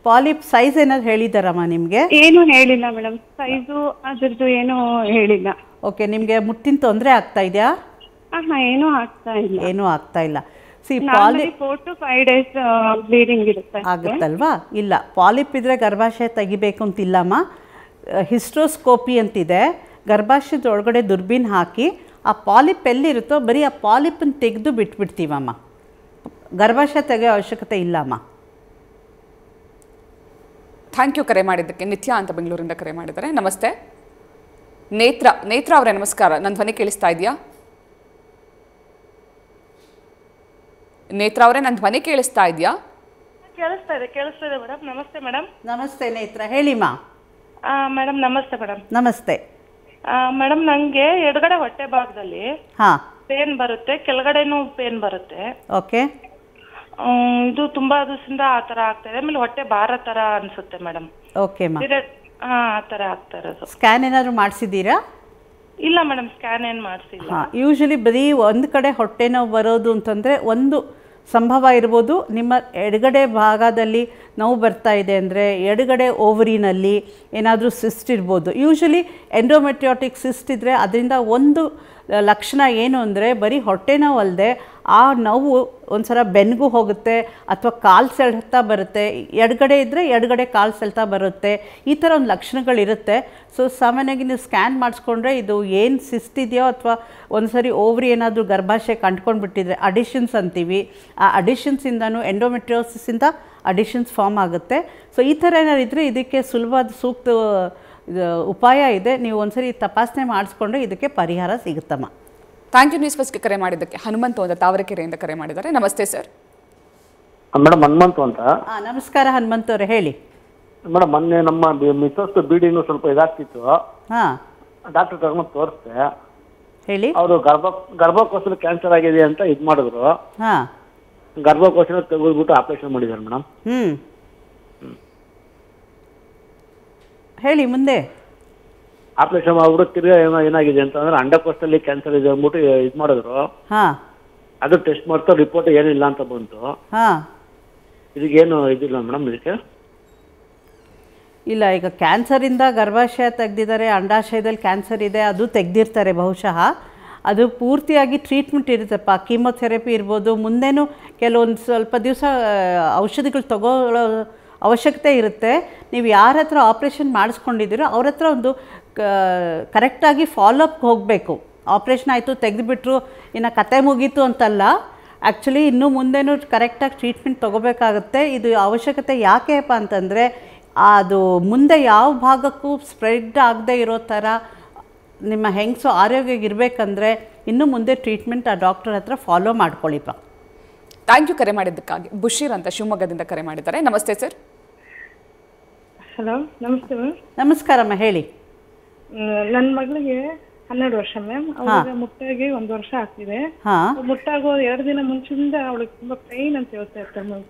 ಪಾಲಿಪ್ ಸೈಜ್ ಏನಾದ್ರು ಹೇಳಿದಾರಮ್ಮ ನಿಮಗೆ? ಏನು ಹೇಳಿಲ್ಲ ಮೇಡಮ್, ಸೈಜು ಅದ್ರದ್ದು ಏನು ಹೇಳಿಲ್ಲ. ಓಕೆ. ನಿಮಗೆ ಮುಟ್ಟಿನ ತೊಂದರೆ ಆಗ್ತಾ ಇದೆಯಾ? ಏನೂ ಆಗ್ತಾ ಇಲ್ಲ. ಏನೂ ಆಗ್ತಾ ಇಲ್ಲ. ಪಾಲಿಪ್ 4 to 5 days ಬ್ಲೀಡಿಂಗ್ ಇರುತ್ತೆ. ಆಗುತ್ತಲ್ವಾ? ಇಲ್ಲ, ಪಾಲಿಪ್ ಇದ್ರೆ ಗರ್ಭಾಶಯ ತೆಗಿಬೇಕು ಅಂತಿಲ್ಲಮ್ಮ. ಹಿಸ್ಟ್ರೋಸ್ಕೋಪಿ ಅಂತಿದೆ. ಗರ್ಭಾಶಯದ ಒಳಗಡೆ ದುರ್ಬೀನ್ ಹಾಕಿ ಆ ಪಾಲಿಪ್ ಎಲ್ಲಿರುತ್ತೋ ಬರೀ ಆ ಪಾಲಿಪನ್ನು ತೆಗೆದು ಬಿಟ್ಬಿಡ್ತೀವಮ್ಮ. ಗರ್ಭಾಶಯ ತೆಗೆಯೋ ಅವಶ್ಯಕತೆ ಇಲ್ಲಮ್ಮ. ಥ್ಯಾಂಕ್ ಯು ಕರೆ ಮಾಡಿದ್ದಕ್ಕೆ. ನಿತ್ಯ ಅಂತ ಬೆಂಗಳೂರಿಂದ ಕರೆ ಮಾಡಿದ್ದಾರೆ. ನಮಸ್ತೆ. ನೇತ್ರ ಅವರೇ ನಮಸ್ಕಾರ. ನನ್ನ ಧ್ವನಿ ಕೇಳಿಸ್ತಾ ಇದೆಯಾ? ನೇತ್ರ ಅವರೇ, ನನ್ನ ಧ್ವನಿ ಕೇಳಿಸ್ತಾ ಇದೆಯಾ? ಕೇಳಿಸ್ತಾ ಇದೆ ಮೇಡಮ್. ನಮಸ್ತೆ ಮೇಡಮ್. ನಮಸ್ತೆ ನೇತ್ರ, ಹೇಳಿಮಾ. ಮೇಡಮ್ ನಮಸ್ತೆ ಮೇಡಮ್. ನಮಸ್ತೆ ಮೇಡಮ್. ನನಗೆ ಎಡಗಡೆ ಹೊಟ್ಟೆ ಭಾಗದಲ್ಲಿ ಪೇನ್ ಬರುತ್ತೆ, ಕೆಳಗಡೆನೂ ಪೇನ್ ಬರುತ್ತೆ. ಓಕೆ. ಇದು ತುಂಬಾ ದಿವಸದಿಂದ ಆ ತರ ಆಗ್ತಾ ಇದೆ. ಆಮೇಲೆ ಹೊಟ್ಟೆ ಭಾರ ತರ ಅನ್ಸುತ್ತೆ ಮೇಡಮ್. ಓಕೆ ಮಾ. ಆ ತರ ಆಗ್ತಾ ಇರೋದು. ಸ್ಕ್ಯಾನ್ ಏನಾದ್ರು ಮಾಡಿಸಿದ್ದೀರಾ? ಇಲ್ಲ ಮೇಡಮ್, ಸ್ಕ್ಯಾನ್ ಏನು ಮಾಡಿಸಿಲ್ಲ. ಯೂಶಲಿ ಬರೀ ಒಂದು ಕಡೆ ಹೊಟ್ಟೆ ನೋವು ಬರೋದು ಅಂತಂದರೆ ಒಂದು ಸಂಭವ ಇರ್ಬೋದು, ನಿಮ್ಮ ಎಡಗಡೆ ಭಾಗದಲ್ಲಿ ನೋವು ಬರ್ತಾ ಇದೆ ಅಂದರೆ ಎಡಗಡೆ ಓವರಿನಲ್ಲಿ ಏನಾದರೂ ಸಿಸ್ಟ್ ಇರ್ಬೋದು. ಯೂಶಲಿ ಎಂಡೋಮೆಟ್ರಿಯಾಟಿಕ್ ಸಿಸ್ಟ್ ಇದ್ದರೆ ಅದರಿಂದ ಒಂದು ಲಕ್ಷಣ ಏನು ಅಂದರೆ ಬರೀ ಹೊಟ್ಟೆ ನೋವು ಅಲ್ಲದೆ ಆ ನೋವು ಒಂದು ಸಲ ಬೆನ್ನಿಗೂ ಹೋಗುತ್ತೆ, ಅಥವಾ ಕಾಲು ಸೆಳ್ತಾ ಬರುತ್ತೆ. ಎಡಗಡೆ ಇದ್ದರೆ ಎಡಗಡೆ ಕಾಲು ಸೆಳ್ತಾ ಬರುತ್ತೆ. ಈ ಥರ ಒಂದು ಲಕ್ಷಣಗಳಿರುತ್ತೆ. ಸೊ ಸಾಮಾನ್ಯವಾಗಿ ನೀವು ಸ್ಕ್ಯಾನ್ ಮಾಡಿಸ್ಕೊಂಡ್ರೆ ಇದು ಏನು ಸಿಸ್ಟ್ ಇದೆಯೋ, ಅಥವಾ ಒಂದು ಸರಿ ಓವರಿ ಏನಾದರೂ ಗರ್ಭಾಶಯ ಕಂಡ್ಕೊಂಡ್ಬಿಟ್ಟಿದ್ರೆ ಅಡಿಷನ್ಸ್ ಅಂತೀವಿ. ಆ ಅಡಿಷನ್ಸಿಂದನೂ ಎಂಡೋಮೆಟ್ರಿಯೋಸಿಸಿಂದ ಅಡಿಷನ್ಸ್ ಫಾರ್ಮ್ ಆಗುತ್ತೆ. ಸೊ ಈ ಥರ ಏನಾದ್ರು ಇದ್ದರೆ ಇದಕ್ಕೆ ಸುಲಭವಾದ ಸೂಕ್ತ ಉಪಾಯ ಇದೆ. ನೀವು ಒಂದ್ಸರಿ ತಪಾಸಣೆ ಮಾಡಿಸ್ಕೊಂಡ್ರೆ ಇದಕ್ಕೆ ಪರಿಹಾರ ಸಿಗುತ್ತಮ್ಮ. ಥ್ಯಾಂಕ್ ಯು ನ್ಯೂಸ್ ಫಸ್ಟ್ಗೆ ಕರೆ ಮಾಡಿದ್ದಕ್ಕೆ. ಹನುಮಂತು ಅಂತ ತಾವರೆಕೆರೆಯಿಂದ ಕರೆ ಮಾಡಿದ್ದಾರೆ. ನಮಸ್ತೆ ಸರ್. ಮೇಡಮ್ ಹನುಮಂತು ಅಂತ. ನಮಸ್ಕಾರ ಹನುಮಂತು ಅವರೇ, ಹೇಳಿ ಮೇಡಮ್. ಮೊನ್ನೆ ನಮ್ಮ ಮಿಸಸ್ ಬೀಡಿನೂ ಸ್ವಲ್ಪ ಇದಾಗ್ತಿತ್ತು. ಡಾಕ್ಟರ್ ಕರ್ಕೊಂಡು ತೋರಿಸ್ದೆ. ಹೇಳಿ. ಅವರು ಗರ್ಭಕೋಶದಲ್ಲಿ ಕ್ಯಾನ್ಸರ್ ಆಗಿದೆ ಅಂತ ಇದು ಮಾಡಿದ್ರು. ಗರ್ಭಕೋಶ ತೆಗೆದ್ಬಿಟ್ಟು ಆಪರೇಷನ್ ಮಾಡಿದ್ದಾರೆ ಮೇಡಮ್. ಹೇಳಿ ಮುಂದೆ. ಆಪರೇಷನ್ ಮಾಡ್ಬಿಟ್ಟು ತಿರ್ಗಾ ಏನಾಗಿದೆ ಅಂತಂದ್ರೆ ಅಂಡಕೋಶದಲ್ಲಿ ಕ್ಯಾನ್ಸರ್ ಇದೆ ಅಂದ್ಬಿಟ್ಟು ಇದು ಮಾಡಿದ್ರು. ಅದು ಟೆಸ್ಟ್ ಮಾಡ್ತಾ ರಿಪೋರ್ಟ್ ಏನಿಲ್ಲ ಅಂತ ಬಂತು. ಇದಕ್ಕೇನು ಇದಿಲ್ಲ ಮೇಡಮ್ ಇದಕ್ಕೆ? ಇಲ್ಲ, ಈಗ ಕ್ಯಾನ್ಸರಿಂದ ಗರ್ಭಾಶಯ ತೆಗೆದಿದ್ದಾರೆ, ಅಂಡಾಶಯದಲ್ಲಿ ಕ್ಯಾನ್ಸರ್ ಇದೆ, ಅದು ತೆಗೆದಿರ್ತಾರೆ ಬಹುಶಃ. ಅದು ಪೂರ್ತಿಯಾಗಿ ಟ್ರೀಟ್ಮೆಂಟ್ ಇರುತ್ತಪ್ಪ. ಕೀಮೊಥೆರಪಿ ಇರ್ಬೋದು, ಮುಂದೇನು ಕೆಲವೊಂದು ಸ್ವಲ್ಪ ದಿವಸ ಔಷಧಿಗಳು ತಗೊಳ್ಳೋ ಅವಶ್ಯಕತೆ ಇರುತ್ತೆ. ನೀವು ಯಾರ ಹತ್ರ ಆಪ್ರೇಷನ್ ಮಾಡಿಸ್ಕೊಂಡಿದ್ದೀರೋ ಅವ್ರ ಹತ್ರ ಒಂದು ಕರೆಕ್ಟಾಗಿ ಫಾಲೋಅಪ್ ಹೋಗಬೇಕು. ಆಪ್ರೇಷನ್ ಆಯಿತು ತೆಗೆದುಬಿಟ್ರು ಇನ್ನು ಕತೆ ಮುಗೀತು ಅಂತಲ್ಲ. ಆ್ಯಕ್ಚುಲಿ ಇನ್ನೂ ಮುಂದೇನು ಕರೆಕ್ಟಾಗಿ ಟ್ರೀಟ್ಮೆಂಟ್ ತೊಗೋಬೇಕಾಗುತ್ತೆ. ಇದು ಅವಶ್ಯಕತೆ ಯಾಕೆಪ್ಪ ಅಂತಂದರೆ ಅದು ಮುಂದೆ ಯಾವ ಭಾಗಕ್ಕೂ ಸ್ಪ್ರೆಡ್ ಆಗದೆ ಇರೋ ಥರ ನಿಮ್ಮ ಹೆಂಗಸು ಆರೋಗ್ಯ ಇರಬೇಕಂದ್ರೆ ಇನ್ನು ಮುಂದೆ ಟ್ರೀಟ್ಮೆಂಟ್ ಆ ಡಾಕ್ಟರ್ ಹತ್ರ ಫಾಲೋ ಮಾಡ್ಕೊಳ್ಳಿಪ್ಪ. ಥ್ಯಾಂಕ್ ಯು ಕರೆ ಮಾಡಿದ್ದಕ್ಕಾಗಿ. ಬುಷೀರ್ ಅಂತ ಶಿವಮೊಗ್ಗದಿಂದ ಕರೆ ಮಾಡಿದ್ದಾರೆ. ನಮಸ್ತೆ ಸರ್. ಹಲೋ, ನಮಸ್ತೆ ಮ್ಯಾಮ್. ನಮಸ್ಕಾರಮ್ಮ, ಹೇಳಿ. ನನ್ನ ಮಗಳಿಗೆ 12 ವರ್ಷ ಮ್ಯಾಮ್. ಅವಳಿಗೆ ಮುಟ್ಟಾಗಿ 1 ವರ್ಷ ಆಗ್ತಿದೆ. ಮುಟ್ಟಾಗೋ 2 ದಿನ ಮುಂಚಿಂದ ಅವಳಿಗೆ ತುಂಬಾ ಪೈನ್ ಅಂತ ಹೇಳ್ತಾ ಇರ್ತಾರೆ ಮ್ಯಾಮ್.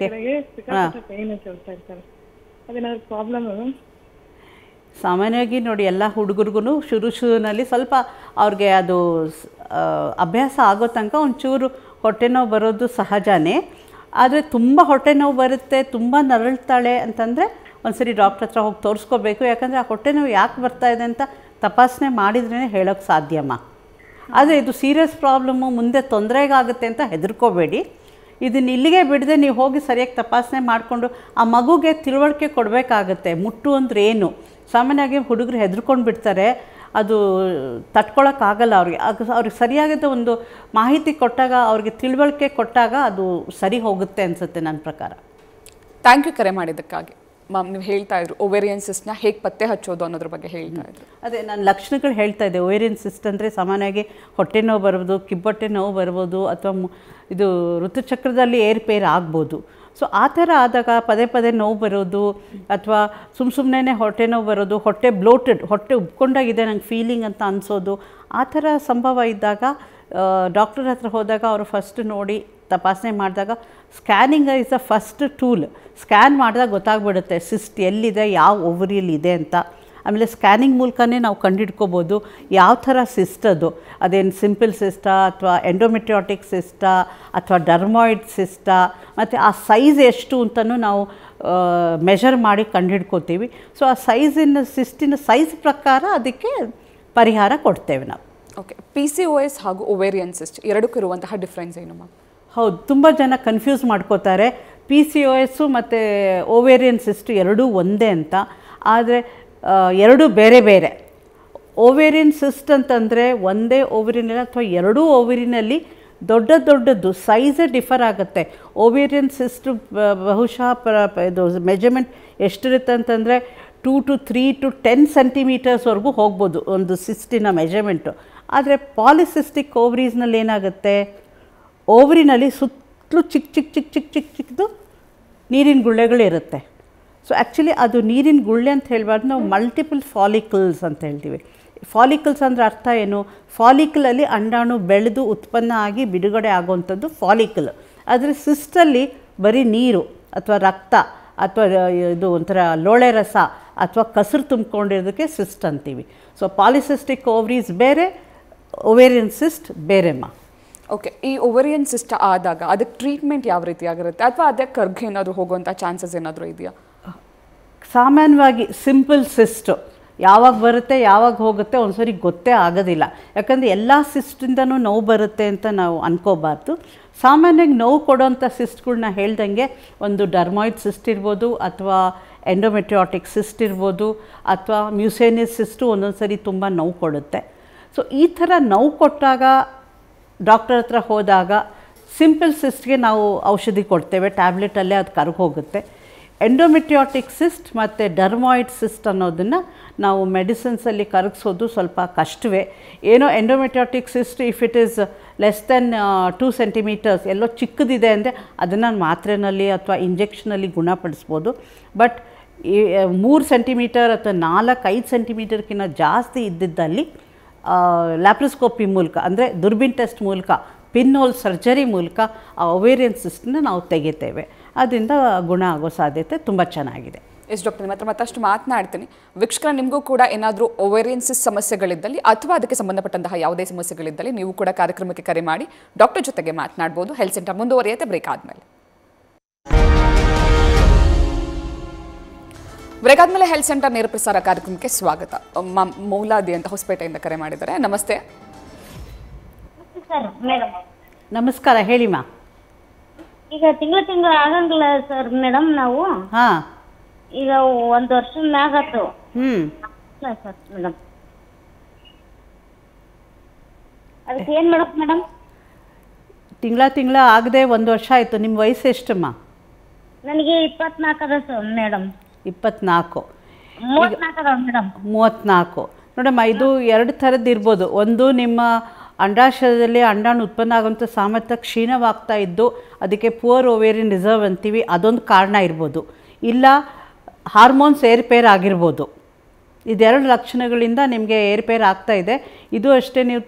ಕೆಳಗೆ ಸಿಕ್ಕಾಪಟ್ಟೆ ಪೈನ್ ಅಂತ ಹೇಳ್ತಾ ಇರ್ತಾರೆ. ಅದೇನಾದ್ರು ಪ್ರಾಬ್ಲಮ್ ಮ್ಯಾಮ್? ಸಾಮಾನ್ಯವಾಗಿ ನೋಡಿ, ಎಲ್ಲ ಹುಡುಗರಿಗೂ ಶುರುನಲ್ಲಿ ಸ್ವಲ್ಪ ಅವ್ರಿಗೆ ಅದು ಅಭ್ಯಾಸ ಆಗೋ ತನಕ ಒಂಚೂರು ಹೊಟ್ಟೆ ನೋವು ಬರೋದು ಸಹಜನೇ. ಆದರೆ ತುಂಬ ಹೊಟ್ಟೆ ನೋವು ಬರುತ್ತೆ, ತುಂಬ ನರಳ್ತಾಳೆ ಅಂತಂದರೆ ಒಂದ್ಸರಿ ಡಾಕ್ಟ್ರ್ ಹತ್ರ ಹೋಗಿ ತೋರಿಸ್ಕೋಬೇಕು. ಯಾಕಂದರೆ ಆ ಹೊಟ್ಟೆ ನೋವು ಯಾಕೆ ಬರ್ತಾಯಿದೆ ಅಂತ ತಪಾಸಣೆ ಮಾಡಿದ್ರೇ ಹೇಳೋಕ್ಕೆ ಸಾಧ್ಯಮ್ಮ. ಆದರೆ ಇದು ಸೀರಿಯಸ್ ಪ್ರಾಬ್ಲಮ್ಮು, ಮುಂದೆ ತೊಂದರೆಗಾಗುತ್ತೆ ಅಂತ ಹೆದರ್ಕೋಬೇಡಿ. ಇದನ್ನ ಇಲ್ಲಿಗೆ ಬಿಡದೆ ನೀವು ಹೋಗಿ ಸರಿಯಾಗಿ ತಪಾಸಣೆ ಮಾಡಿಕೊಂಡು ಆ ಮಗುಗೆ ತಿಳುವಳಿಕೆ ಕೊಡಬೇಕಾಗತ್ತೆ. ಮುಟ್ಟು ಅಂದರೆ ಏನು? ಸಾಮಾನ್ಯವಾಗಿ ಹುಡುಗರು ಹೆದರ್ಕೊಂಡು ಬಿಡ್ತಾರೆ, ಅದು ತಟ್ಕೊಳ್ಳೋಕ್ಕಾಗಲ್ಲ ಅವ್ರಿಗೆ. ಅವ್ರಿಗೆ ಸರಿಯಾದ ಒಂದು ಮಾಹಿತಿ ಕೊಟ್ಟಾಗ, ಅವ್ರಿಗೆ ತಿಳುವಳಿಕೆ ಕೊಟ್ಟಾಗ ಅದು ಸರಿ ಹೋಗುತ್ತೆ ಅನಿಸುತ್ತೆ ನನ್ನ ಪ್ರಕಾರ. ಥ್ಯಾಂಕ್ ಯು ಕರೆ ಮಾಡಿದ್ದಕ್ಕಾಗಿ. ಮ್ಯಾಮ್, ನೀವು ಹೇಳ್ತಾ ಇದ್ರು ಓವೇರಿಯನ್ ಸಿಸ್ಟ್ನ ಹೇಗೆ ಪತ್ತೆ ಹಚ್ಚೋದು ಅನ್ನೋದ್ರ ಬಗ್ಗೆ ಹೇಳ್ತಾ ಇದ್ರು. ಅದೇ ನಾನು ಲಕ್ಷಣಗಳು ಹೇಳ್ತಾ ಇದ್ದೆ. ಓವೇರಿಯನ್ ಸಿಸ್ಟ್ ಅಂದರೆ ಸಾಮಾನ್ಯವಾಗಿ ಹೊಟ್ಟೆ ನೋವು ಬರ್ಬೋದು, ಕಿಬ್ಬೊಟ್ಟೆ ನೋವು ಬರ್ಬೋದು, ಅಥವಾ ಇದು ಋತುಚಕ್ರದಲ್ಲಿ ಏರ್ಪೇರ್ ಆಗ್ಬೋದು. ಸೊ ಆ ಥರ ಆದಾಗ ಪದೇ ಪದೇ ನೋವು ಬರೋದು, ಅಥವಾ ಸುಮ್ಮನೆ ಹೊಟ್ಟೆ ನೋವು ಬರೋದು, ಹೊಟ್ಟೆ ಬ್ಲೋಟೆಡ್, ಹೊಟ್ಟೆ ಉಬ್ಕೊಂಡಾಗಿದೆ ನಂಗೆ ಫೀಲಿಂಗ್ ಅಂತ ಅನಿಸೋದು, ಆ ಥರ ಸಂಭವ ಇದ್ದಾಗ ಡಾಕ್ಟರ್ ಹತ್ರ ಹೋದಾಗ ಅವರು ಫಸ್ಟ್ ನೋಡಿ ತಪಾಸಣೆ ಮಾಡಿದಾಗ scanning is the first tool. Scan ಮಾಡಿದಾಗ ಗೊತ್ತಾಗ್ಬಿಡುತ್ತೆ ಸಿಸ್ಟ್ ಎಲ್ಲಿದೆ, ಯಾವ ಓವರಿಯಲ್ಲಿದೆ ಅಂತ. ಆಮೇಲೆ ಸ್ಕ್ಯಾನಿಂಗ್ ಮೂಲಕನೇ ನಾವು ಕಂಡುಹಿಡ್ಕೋಬೋದು ಯಾವ ಥರ ಸಿಸ್ಟ್ ಅದು. ಅದೇನು ಸಿಂಪಲ್ ಸಿಸ್ಟಾ, ಅಥವಾ ಎಂಡೋಮೆಟ್ರಿಯಾಟಿಕ್ ಸಿಸ್ಟಾ, ಅಥವಾ ಡರ್ಮಾಯ್ಡ್ ಸಿಸ್ಟಾ, ಮತ್ತು ಆ ಸೈಜ್ ಎಷ್ಟು ಅಂತಲೂ ನಾವು ಮೆಷರ್ ಮಾಡಿ ಕಂಡುಹಿಡ್ಕೋತೀವಿ. ಸೊ ಆ ಸಿಸ್ಟಿನ ಸೈಜ್ ಪ್ರಕಾರ ಅದಕ್ಕೆ ಪರಿಹಾರ ಕೊಡ್ತೇವೆ ನಾವು. ಓಕೆ, PCOS ಹಾಗೂ ಓವೇರಿಯನ್ ಸಿಸ್ಟ್ ಎರಡಕ್ಕೂ ಇರುವಂತಹ ಡಿಫ್ರೆನ್ಸ್ ಏನು ಮ್ಯಾಮ್? ಹೌದು, ತುಂಬ ಜನ ಕನ್ಫ್ಯೂಸ್ ಮಾಡ್ಕೋತಾರೆ. PCOS ಮತ್ತು ಓವೇರಿಯನ್ ಸಿಸ್ಟ್ ಎರಡೂ ಒಂದೇ ಅಂತ. ಆದರೆ ಎರಡೂ ಬೇರೆ ಬೇರೆ. ಓವೇರಿಯನ್ ಸಿಸ್ಟ್ ಅಂತಂದರೆ ಒಂದೇ ಓವರಿನಲ್ಲಿ ಅಥವಾ ಎರಡೂ ಓವರಿನಲ್ಲಿ ದೊಡ್ಡದು ಸೈಜೇ ಡಿಫರ್ ಆಗುತ್ತೆ. ಓವೇರಿಯನ್ ಸಿಸ್ಟ್ ಬಹುಶಃ ಇದು ಮೆಜರ್ಮೆಂಟ್ ಎಷ್ಟಿರುತ್ತೆ ಅಂತಂದರೆ 2 to 3 to 10 ಸೆಂಟಿಮೀಟರ್ಸ್ವರೆಗೂ ಹೋಗ್ಬೋದು ಒಂದು ಸಿಸ್ಟಿನ ಮೆಜರ್ಮೆಂಟು. ಆದರೆ ಪಾಲಿಸಿಸ್ಟಿಕ್ ಓವರೀಸ್ನಲ್ಲಿ ಏನಾಗುತ್ತೆ, ಓವರಿನಲ್ಲಿ ಸುತ್ತಲೂ ಚಿಕ್ಕದು ನೀರಿನ ಗುಳ್ಳೆಗಳಿರುತ್ತೆ. ಸೊ ಆ್ಯಕ್ಚುಲಿ ಅದು ನೀರಿನ ಗುಳ್ಳೆ ಅಂತ ಹೇಳಬಾರ್ದು, ನಾವು ಮಲ್ಟಿಪಲ್ ಫಾಲಿಕಲ್ಸ್ ಅಂತ ಹೇಳ್ತೀವಿ. ಫಾಲಿಕಲ್ಸ್ ಅಂದರೆ ಅರ್ಥ ಏನು? ಫಾಲಿಕಲಲ್ಲಿ ಅಂಡಾಣು ಬೆಳೆದು ಉತ್ಪನ್ನ ಆಗಿ ಬಿಡುಗಡೆ ಆಗುವಂಥದ್ದು ಫಾಲಿಕಲ್. ಆದರೆ ಸಿಸ್ಟಲ್ಲಿ ಬರೀ ನೀರು ಅಥವಾ ರಕ್ತ ಅಥವಾ ಇದು ಒಂಥರ ಲೋಳೆ ರಸ ಅಥವಾ ಕಸರು ತುಂಬಿಕೊಂಡಿರೋದಕ್ಕೆ ಸಿಸ್ಟ್ ಅಂತೀವಿ. ಸೊ ಪಾಲಿಸಿಸ್ಟಿಕ್ ಓವರೀಸ್ ಬೇರೆ, ಓವೇರಿಯನ್ ಸಿಸ್ಟ್ ಬೇರೆಮ್ಮ. ಓಕೆ, ಈ ಓವೇರಿಯನ್ ಸಿಸ್ಟ್ ಆದಾಗ ಅದಕ್ಕೆ ಟ್ರೀಟ್ಮೆಂಟ್ ಯಾವ ರೀತಿ ಆಗಿರುತ್ತೆ, ಅಥವಾ ಅದಕ್ಕೆ ಕರ್ಗ್ ಏನಾದರೂ ಹೋಗುವಂಥ ಚಾನ್ಸಸ್ ಏನಾದರೂ ಇದೆಯಾ? ಸಾಮಾನ್ಯವಾಗಿ ಸಿಂಪಲ್ ಸಿಸ್ಟು ಯಾವಾಗ ಬರುತ್ತೆ ಯಾವಾಗ ಹೋಗುತ್ತೆ ಒಂದ್ಸರಿ ಗೊತ್ತೇ ಆಗೋದಿಲ್ಲ. ಯಾಕಂದರೆ ಎಲ್ಲ ಸಿಸ್ಟಿಂದನೂ ನೋವು ಬರುತ್ತೆ ಅಂತ ನಾವು ಅನ್ಕೋಬಾರ್ದು. ಸಾಮಾನ್ಯವಾಗಿ ನೋವು ಕೊಡೋಂಥ ಸಿಸ್ಟ್ಗಳನ್ನ ಹೇಳ್ದಂಗೆ ಒಂದು ಡರ್ಮಾಯ್ಡ್ ಸಿಸ್ಟ್ ಇರ್ಬೋದು, ಅಥವಾ ಎಂಡೋಮೆಟ್ರಿಯಾಟಿಕ್ ಸಿಸ್ಟ್ ಇರ್ಬೋದು, ಅಥವಾ ಮ್ಯೂಸೇನಿಯಸ್ ಸಿಸ್ಟು ಒಂದೊಂದು ಸರಿ ತುಂಬ ನೋವು ಕೊಡುತ್ತೆ. ಸೊ ಈ ಥರ ನೋವು ಕೊಟ್ಟಾಗ ಡಾಕ್ಟರ್ ಹತ್ರ ಹೋದಾಗ ಸಿಂಪಲ್ ಸಿಸ್ಟ್ಗೆ ನಾವು ಔಷಧಿ ಕೊಡ್ತೇವೆ, ಟ್ಯಾಬ್ಲೆಟಲ್ಲೇ ಅದು ಕರ್ಗೆ ಹೋಗುತ್ತೆ. ಎಂಡೋಮೆಟ್ರಿಯಾಟಿಕ್ ಸಿಸ್ಟ್ ಮತ್ತು ಡರ್ಮಾಯ್ಡ್ ಸಿಸ್ಟ್ ಅನ್ನೋದನ್ನು ನಾವು ಮೆಡಿಸಿನ್ಸಲ್ಲಿ ಕರಗಿಸೋದು ಸ್ವಲ್ಪ ಕಷ್ಟವೇ. ಏನೋ endometriotic cyst if it is less then 2 centimetres ಎಲ್ಲೋ ಚಿಕ್ಕದಿದೆ ಅಂದರೆ ಅದನ್ನು ಮಾತ್ರೆನಲ್ಲಿ ಅಥವಾ ಇಂಜೆಕ್ಷನಲ್ಲಿ ಗುಣಪಡಿಸ್ಬೋದು. ಬಟ್ 3 ಸೆಂಟಿಮೀಟರ್ ಅಥವಾ 4-5 ಸೆಂಟಿಮೀಟರ್ಗಿಂತ ಜಾಸ್ತಿ ಇದ್ದಿದ್ದಲ್ಲಿ ಲ್ಯಾಪ್ರೋಸ್ಕೋಪಿ ಮೂಲಕ, ಅಂದರೆ ದುರ್ಬೀನ್ ಟೆಸ್ಟ್ ಮೂಲಕ, ಪಿನ್ ಹೋಲ್ ಸರ್ಜರಿ ಮೂಲಕ ಆ ಓವೇರಿಯನ್ ಸಿಸ್ಟನ್ನ ನಾವು ತೆಗಿತೇವೆ. ಅದರಿಂದ ಗುಣ ಆಗೋ ಸಾಧ್ಯತೆ ತುಂಬ ಚೆನ್ನಾಗಿದೆ. ಎಸ್ ಡಾಕ್ಟರ್, ನಿಮ್ಮ ಹತ್ರ ಮತ್ತಷ್ಟು ಮಾತನಾಡ್ತೀನಿ. ವೀಕ್ಷಕರ, ನಿಮಗೂ ಕೂಡ ಏನಾದರೂ ಓವೇರಿಯನ್ ಸಿಸ್ಟ್ ಸಮಸ್ಯೆಗಳಿದ್ದಲ್ಲಿ ಅಥವಾ ಅದಕ್ಕೆ ಸಂಬಂಧಪಟ್ಟಂತಹ ಯಾವುದೇ ಸಮಸ್ಯೆಗಳಿದ್ದಲ್ಲಿ ನೀವು ಕೂಡ ಕಾರ್ಯಕ್ರಮಕ್ಕೆ ಕರೆ ಮಾಡಿ ಡಾಕ್ಟರ್ ಜೊತೆಗೆ ಮಾತನಾಡ್ಬೋದು. ಹೆಲ್ತ್ ಸೆಂಟರ್ ಮುಂದುವರಿಯುತ್ತೆ ಬ್ರೇಕ್ ಆದಮೇಲೆ. ಬ್ರೇಕ್ ಆದಮೇಲೆ ಹೆಲ್ತ್ ಸೆಂಟರ್ ನೇರ ಪ್ರಸಾರ ಕಾರ್ಯಕ್ರಮಕ್ಕೆ ಸ್ವಾಗತ. ಮೌಲಾದಿ ಅಂತ ಹೊಸಪೇಟೆಯಿಂದ ಕರೆ ಮಾಡಿದ್ದಾರೆ. ನಮಸ್ತೆ. ನಮಸ್ಕಾರ, ಹೇಳಿಮ್ಮ. ಈಗ ತಿಂಗಳು ಆಗಂಗಿಲ್ಲ ಸರ್ ಮೇಡಮ್, ನಾವು ಈಗ 1 ವರ್ಷದ ಮ್ಯಾಗತ್ತು ಸರ್ ಮೇಡಮ್. ಅದಕ್ಕೆ ಏನು ಮಾಡಬೇಕು ಮೇಡಮ್? ತಿಂಗಳ ಆಗದೆ 1 ವರ್ಷ ಆಯಿತು. ನಿಮ್ಮ ವಯಸ್ಸು ಎಷ್ಟಮ್ಮ? ನನಗೆ 24 ಅದ ಸರ್ ಮೇಡಮ್. 24? 34 ಅದ ಮೇಡಮ್. 34. ನೋಡಮ್ಮ, ಇದು 2 ಥರದ್ದು ಇರ್ಬೋದು. ಒಂದು ನಿಮ್ಮ ಅಂಡಾಶಯದಲ್ಲಿ ಅಂಡಾಣು ಉತ್ಪನ್ನ ಆಗುವಂಥ ಸಾಮರ್ಥ್ಯ ಕ್ಷೀಣವಾಗ್ತಾ ಇದ್ದು ಅದಕ್ಕೆ ಪುವರ್ ಓವೇರಿಯನ್ ರಿಸರ್ವ್ ಅಂತೀವಿ, ಅದೊಂದು ಕಾರಣ ಇರ್ಬೋದು. ಇಲ್ಲ ಹಾರ್ಮೋನ್ಸ್ ಏರ್ಪೇರ್ ಆಗಿರ್ಬೋದು. ಇದೆರಡು ಲಕ್ಷಣಗಳಿಂದ ನಿಮಗೆ ಏರ್ಪೇರ್ ಆಗ್ತಾ ಇದೆ. ಇದು ಅಷ್ಟೇ, ನೀವು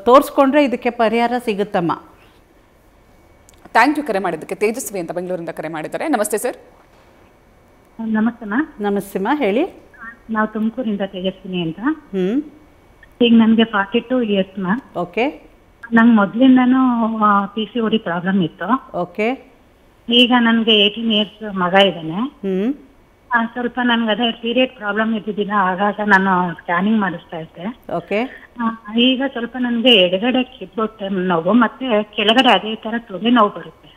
ತೋರಿಸ್ಕೊಂಡ್ರೆ ಇದಕ್ಕೆ ಪರಿಹಾರ ಸಿಗುತ್ತಮ್ಮ. ಥ್ಯಾಂಕ್ ಯು ಕರೆ ಮಾಡಿದ್ದಕ್ಕೆ. ತೇಜಸ್ವಿ ಅಂತ ಬೆಂಗಳೂರಿಂದ ಕರೆ ಮಾಡಿದ್ದಾರೆ. ನಮಸ್ತೆ ಸರ್. ನಮಸ್ತೆ ಮಾ. ನಮಸ್ತೆ ಮಾ, ಹೇಳಿ. ನಾವು ತುಮಕೂರಿಂದ ತೇಜಸ್ವಿನಿ ಅಂತ. ಈಗ ನನಗೆ 42 ಇಯರ್ಸ್ ಮಾ. ಓಕೆ. ನಂಗೆ ಮೊದಲಿಂದನೂ PCOD ಪ್ರಾಬ್ಲಮ್ ಇತ್ತು. ಓಕೆ. ಈಗ ನನಗೆ 18 ಇಯರ್ಸ್ ಮಗ ಇದ್ದಾನೆ. ಸ್ವಲ್ಪ ನನಗೆ ಅದೇ ಪೀರಿಯಡ್ ಪ್ರಾಬ್ಲಮ್ ಇದ್ದಿದ್ದಿಲ್ಲ, ಆಗಾಗ ನಾನು ಸ್ಕ್ಯಾನಿಂಗ್ ಮಾಡಿಸ್ತಾ ಇದ್ದೆ. ಓಕೆ. ಈಗ ಸ್ವಲ್ಪ ನನಗೆ ಎಡಗಡೆ ಕಿಬ್ಬೊಟ್ಟೆ ನೋವು ಮತ್ತೆ ಕೆಳಗಡೆ ಅದೇ ತರ ತೊಡೆ ನೋವು ಬರುತ್ತೆ.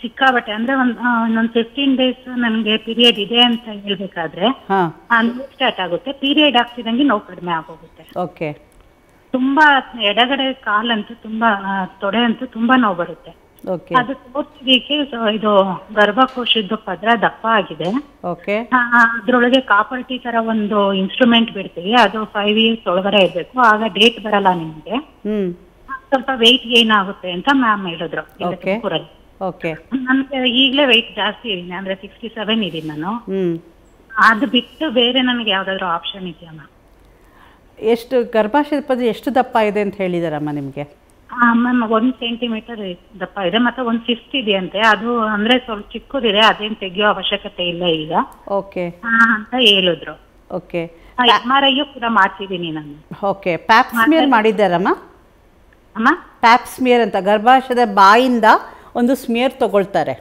ಸಿಕ್ಕಾಬಟ್ಟೆ ಅಂದ್ರೆ ಒಂದೊಂದು 15 ಡೇಸ್ ನನಗೆ ಪೀರಿಯಡ್ ಇದೆ ಅಂತ ಹೇಳ್ಬೇಕಾದ್ರೆ ನೋವು ಸ್ಟಾರ್ಟ್ ಆಗುತ್ತೆ. ಪೀರಿಯಡ್ ಆಗ್ತಿದಂಗೆ ನೋವು ಕಡಿಮೆ ಆಗೋಗುತ್ತೆ. ಓಕೆ. ತುಂಬಾ ಎಡಗಡೆ ಕಾಲಂತೂ ತುಂಬಾ, ತೊಡೆ ಅಂತೂ ತುಂಬಾ ನೋವು ಬರುತ್ತೆ. ಅದು ತೋರ್ಸಿದಕ್ಕೆ ಇದು ಗರ್ಭಕೋಶದ ಪದ್ರ ದಪ್ಪ ಆಗಿದೆ. ಅದ್ರೊಳಗೆ ಕಾಪರ್ಟಿ ತರ ಒಂದು ಇನ್ಸ್ಟ್ರೂಮೆಂಟ್ ಬಿಡ್ತೀವಿ, ಅದು 5 ಇಯರ್ಸ್ ಒಳಗಡೆ ಇರ್ಬೇಕು, ಆಗ ಡೇಟ್ ಬರಲ್ಲ ನಿಮ್ಗೆ, ಸ್ವಲ್ಪ ವೆಯ್ಟ್ ಗೇನ್ ಆಗುತ್ತೆ ಅಂತ ಮ್ಯಾಮ್ ಹೇಳಿದ್ರು. ನನ್ಗೆ ಈಗಲೇ ವೆಯ್ಟ್ ಜಾಸ್ತಿ ಇದೀನಿ, ಅಂದ್ರೆ 67 ಇದೀನಿ ನಾನು. ಅದು ಬಿಟ್ಟು ಬೇರೆ ನನಗೆ ಯಾವ್ದಾದ್ರು ಆಪ್ಷನ್ ಇದೆಯಮ್ಮ? ಎಷ್ಟು ಗರ್ಭಾಶಯದ ಪದ್ರ ಎಷ್ಟು ದಪ್ಪ ಇದೆ ಅಂತ ಹೇಳಿದಾರಮ್ಮ ನಿಮ್ಗೆ? ಮ್ಯಾಮ್ 1 ಸೆಂಟಿಮೀಟರ್ ದಪ್ಪ ಇದೆ, ಮತ್ತೆ 1 ಸಿಸ್ಟ್ ಇದೆಯಂತೆ. ಅದು ಅಂದ್ರೆ ಸ್ವಲ್ಪ ಚಿಕ್ಕದಿದೆ, ಅದೇನ್ ತೆಗಿಯೋ ಅವಶ್ಯಕತೆ ಇಲ್ಲ ಈಗ. ಓಕೆ ಅಂತ ಹೇಳಿದ್ರು. ಓಕೆ. MRI ಕೂಡ ಮಾಡ್ತಿದ್ದೀನಿ ನಾನು. ಓಕೆ. ಪ್ಯಾಪ್ ಸ್ಮಿಯರ್ ಮಾಡಿದ್ದಾರಮ್ಮ? ಅಮ್ಮ, ಪ್ಯಾಪ್ ಸ್ಮಿಯರ್ ಅಂತ ಗರ್ಭಾಶಯದ ಬಾಯಿಂದ ಒಂದು ಸ್ಮಿಯರ್ ತಗೊಳ್ತಾರೆ.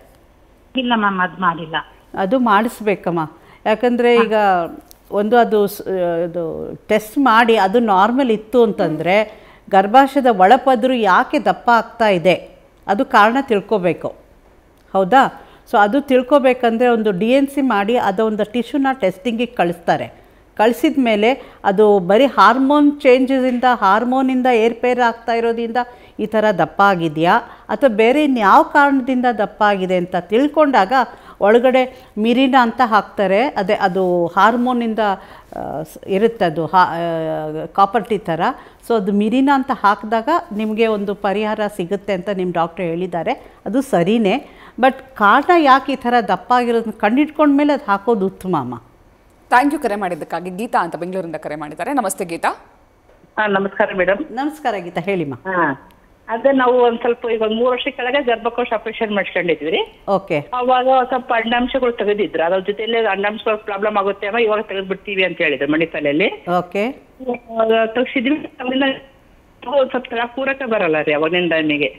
ಇಲ್ಲ ಮ್ಯಾಮ್, ಅದು ಮಾಡಿಲ್ಲ. ಅದು ಮಾಡಿಸ್ಬೇಕಮ್ಮ. ಯಾಕಂದರೆ ಈಗ ಒಂದು ಅದು ಟೆಸ್ಟ್ ಮಾಡಿ ಅದು ನಾರ್ಮಲ್ ಇತ್ತು ಅಂತಂದರೆ ಗರ್ಭಾಶಯದ ಒಳಪದ್ರು ಯಾಕೆ ದಪ್ಪ ಆಗ್ತಾ ಇದೆ ಅದು ಕಾರಣ ತಿಳ್ಕೊಬೇಕು. ಹೌದಾ? ಸೊ ಅದು ತಿಳ್ಕೊಬೇಕಂದ್ರೆ ಒಂದು DNC ಮಾಡಿ ಅದೊಂದು ಟಿಶ್ಯೂನ ಟೆಸ್ಟಿಂಗಿಗೆ ಕಳಿಸ್ತಾರೆ. ಕಳಿಸಿದ ಮೇಲೆ ಅದು ಬರೀ ಹಾರ್ಮೋನ್ ಚೇಂಜಸಿಂದ, ಹಾರ್ಮೋನಿಂದ ಏರ್ಪೇರ್ ಆಗ್ತಾ ಇರೋದ್ರಿಂದ ಈ ಥರ ದಪ್ಪ ಆಗಿದೆಯಾ ಅಥವಾ ಬೇರೆ ಇನ್ಯಾವ ಕಾರಣದಿಂದ ದಪ್ಪ ಆಗಿದೆ ಅಂತ ತಿಳ್ಕೊಂಡಾಗ ಒಳಗಡೆ ಮಿರಿನ ಅಂತ ಹಾಕ್ತಾರೆ. ಅದೇ ಅದು ಹಾರ್ಮೋನಿಂದ ಇರುತ್ತೆ, ಅದು ಕಾಪರ್ಟಿ ಥರ. ಸೊ ಅದು ಮಿರಿನ ಅಂತ ಹಾಕಿದಾಗ ನಿಮಗೆ ಒಂದು ಪರಿಹಾರ ಸಿಗುತ್ತೆ ಅಂತ ನಿಮ್ಮ ಡಾಕ್ಟ್ರು ಹೇಳಿದ್ದಾರೆ. ಅದು ಸರಿಯೇ, ಬಟ್ ಕಾರಣ ಯಾಕೆ ಈ ಥರ ದಪ್ಪ ಆಗಿರೋದನ್ನ ಕಂಡಿಡ್ಕೊಂಡ್ಮೇಲೆ ಅದು ಹಾಕೋದು ಉತ್ತಮ ಅಮ್ಮ. ಥ್ಯಾಂಕ್ ಯು ಕರೆ ಮಾಡಿದ್ದಕ್ಕಾಗಿ. ಗೀತಾ ಅಂತ ಬೆಂಗಳೂರಿಂದ ಕರೆ ಮಾಡಿದ್ದಾರೆ. ನಮಸ್ತೆ ಗೀತಾ. ನಮಸ್ಕಾರ ಮೇಡಮ್. ನಮಸ್ಕಾರ ಗೀತಾ, ಹೇಳಿಮ್ಮ. ಅದೇ ನಾವು ಒಂದ್ ಸ್ವಲ್ಪ ಈಗ 3 ವರ್ಷ ಕೆಳಗೆ ಗರ್ಭಕೋಶ ಆಪರೇಷನ್ ಮಾಡ್ಕೊಂಡಿದ್ವಿ. ಓಕೆ. ಅವಾಗ ಸ್ವಲ್ಪ ಅಂಡಾಂಶಗಳು ತೆಗೆದಿದ್ರು, ಅದ್ರ ಜೊತೆಲಿ ಅಂಡಾಂಶಗಳ ಪ್ರಾಬ್ಲಮ್ ಆಗುತ್ತೆ ಅಮ್ಮ, ಇವಾಗ ತೆಗೆದ್ಬಿಡ್ತೀವಿ ಅಂತ ಹೇಳಿದ್ರು ಮಣಿಪಾಲಲ್ಲಿ. ಓಕೆ. ತೆಗ್ಸಿದ್ವಿ. ಸ್ವಲ್ಪ ಪೂರಕ ಬರಲ್ಲ ರೀ ಅವಾಗಿಂದ ನಮಗೆ.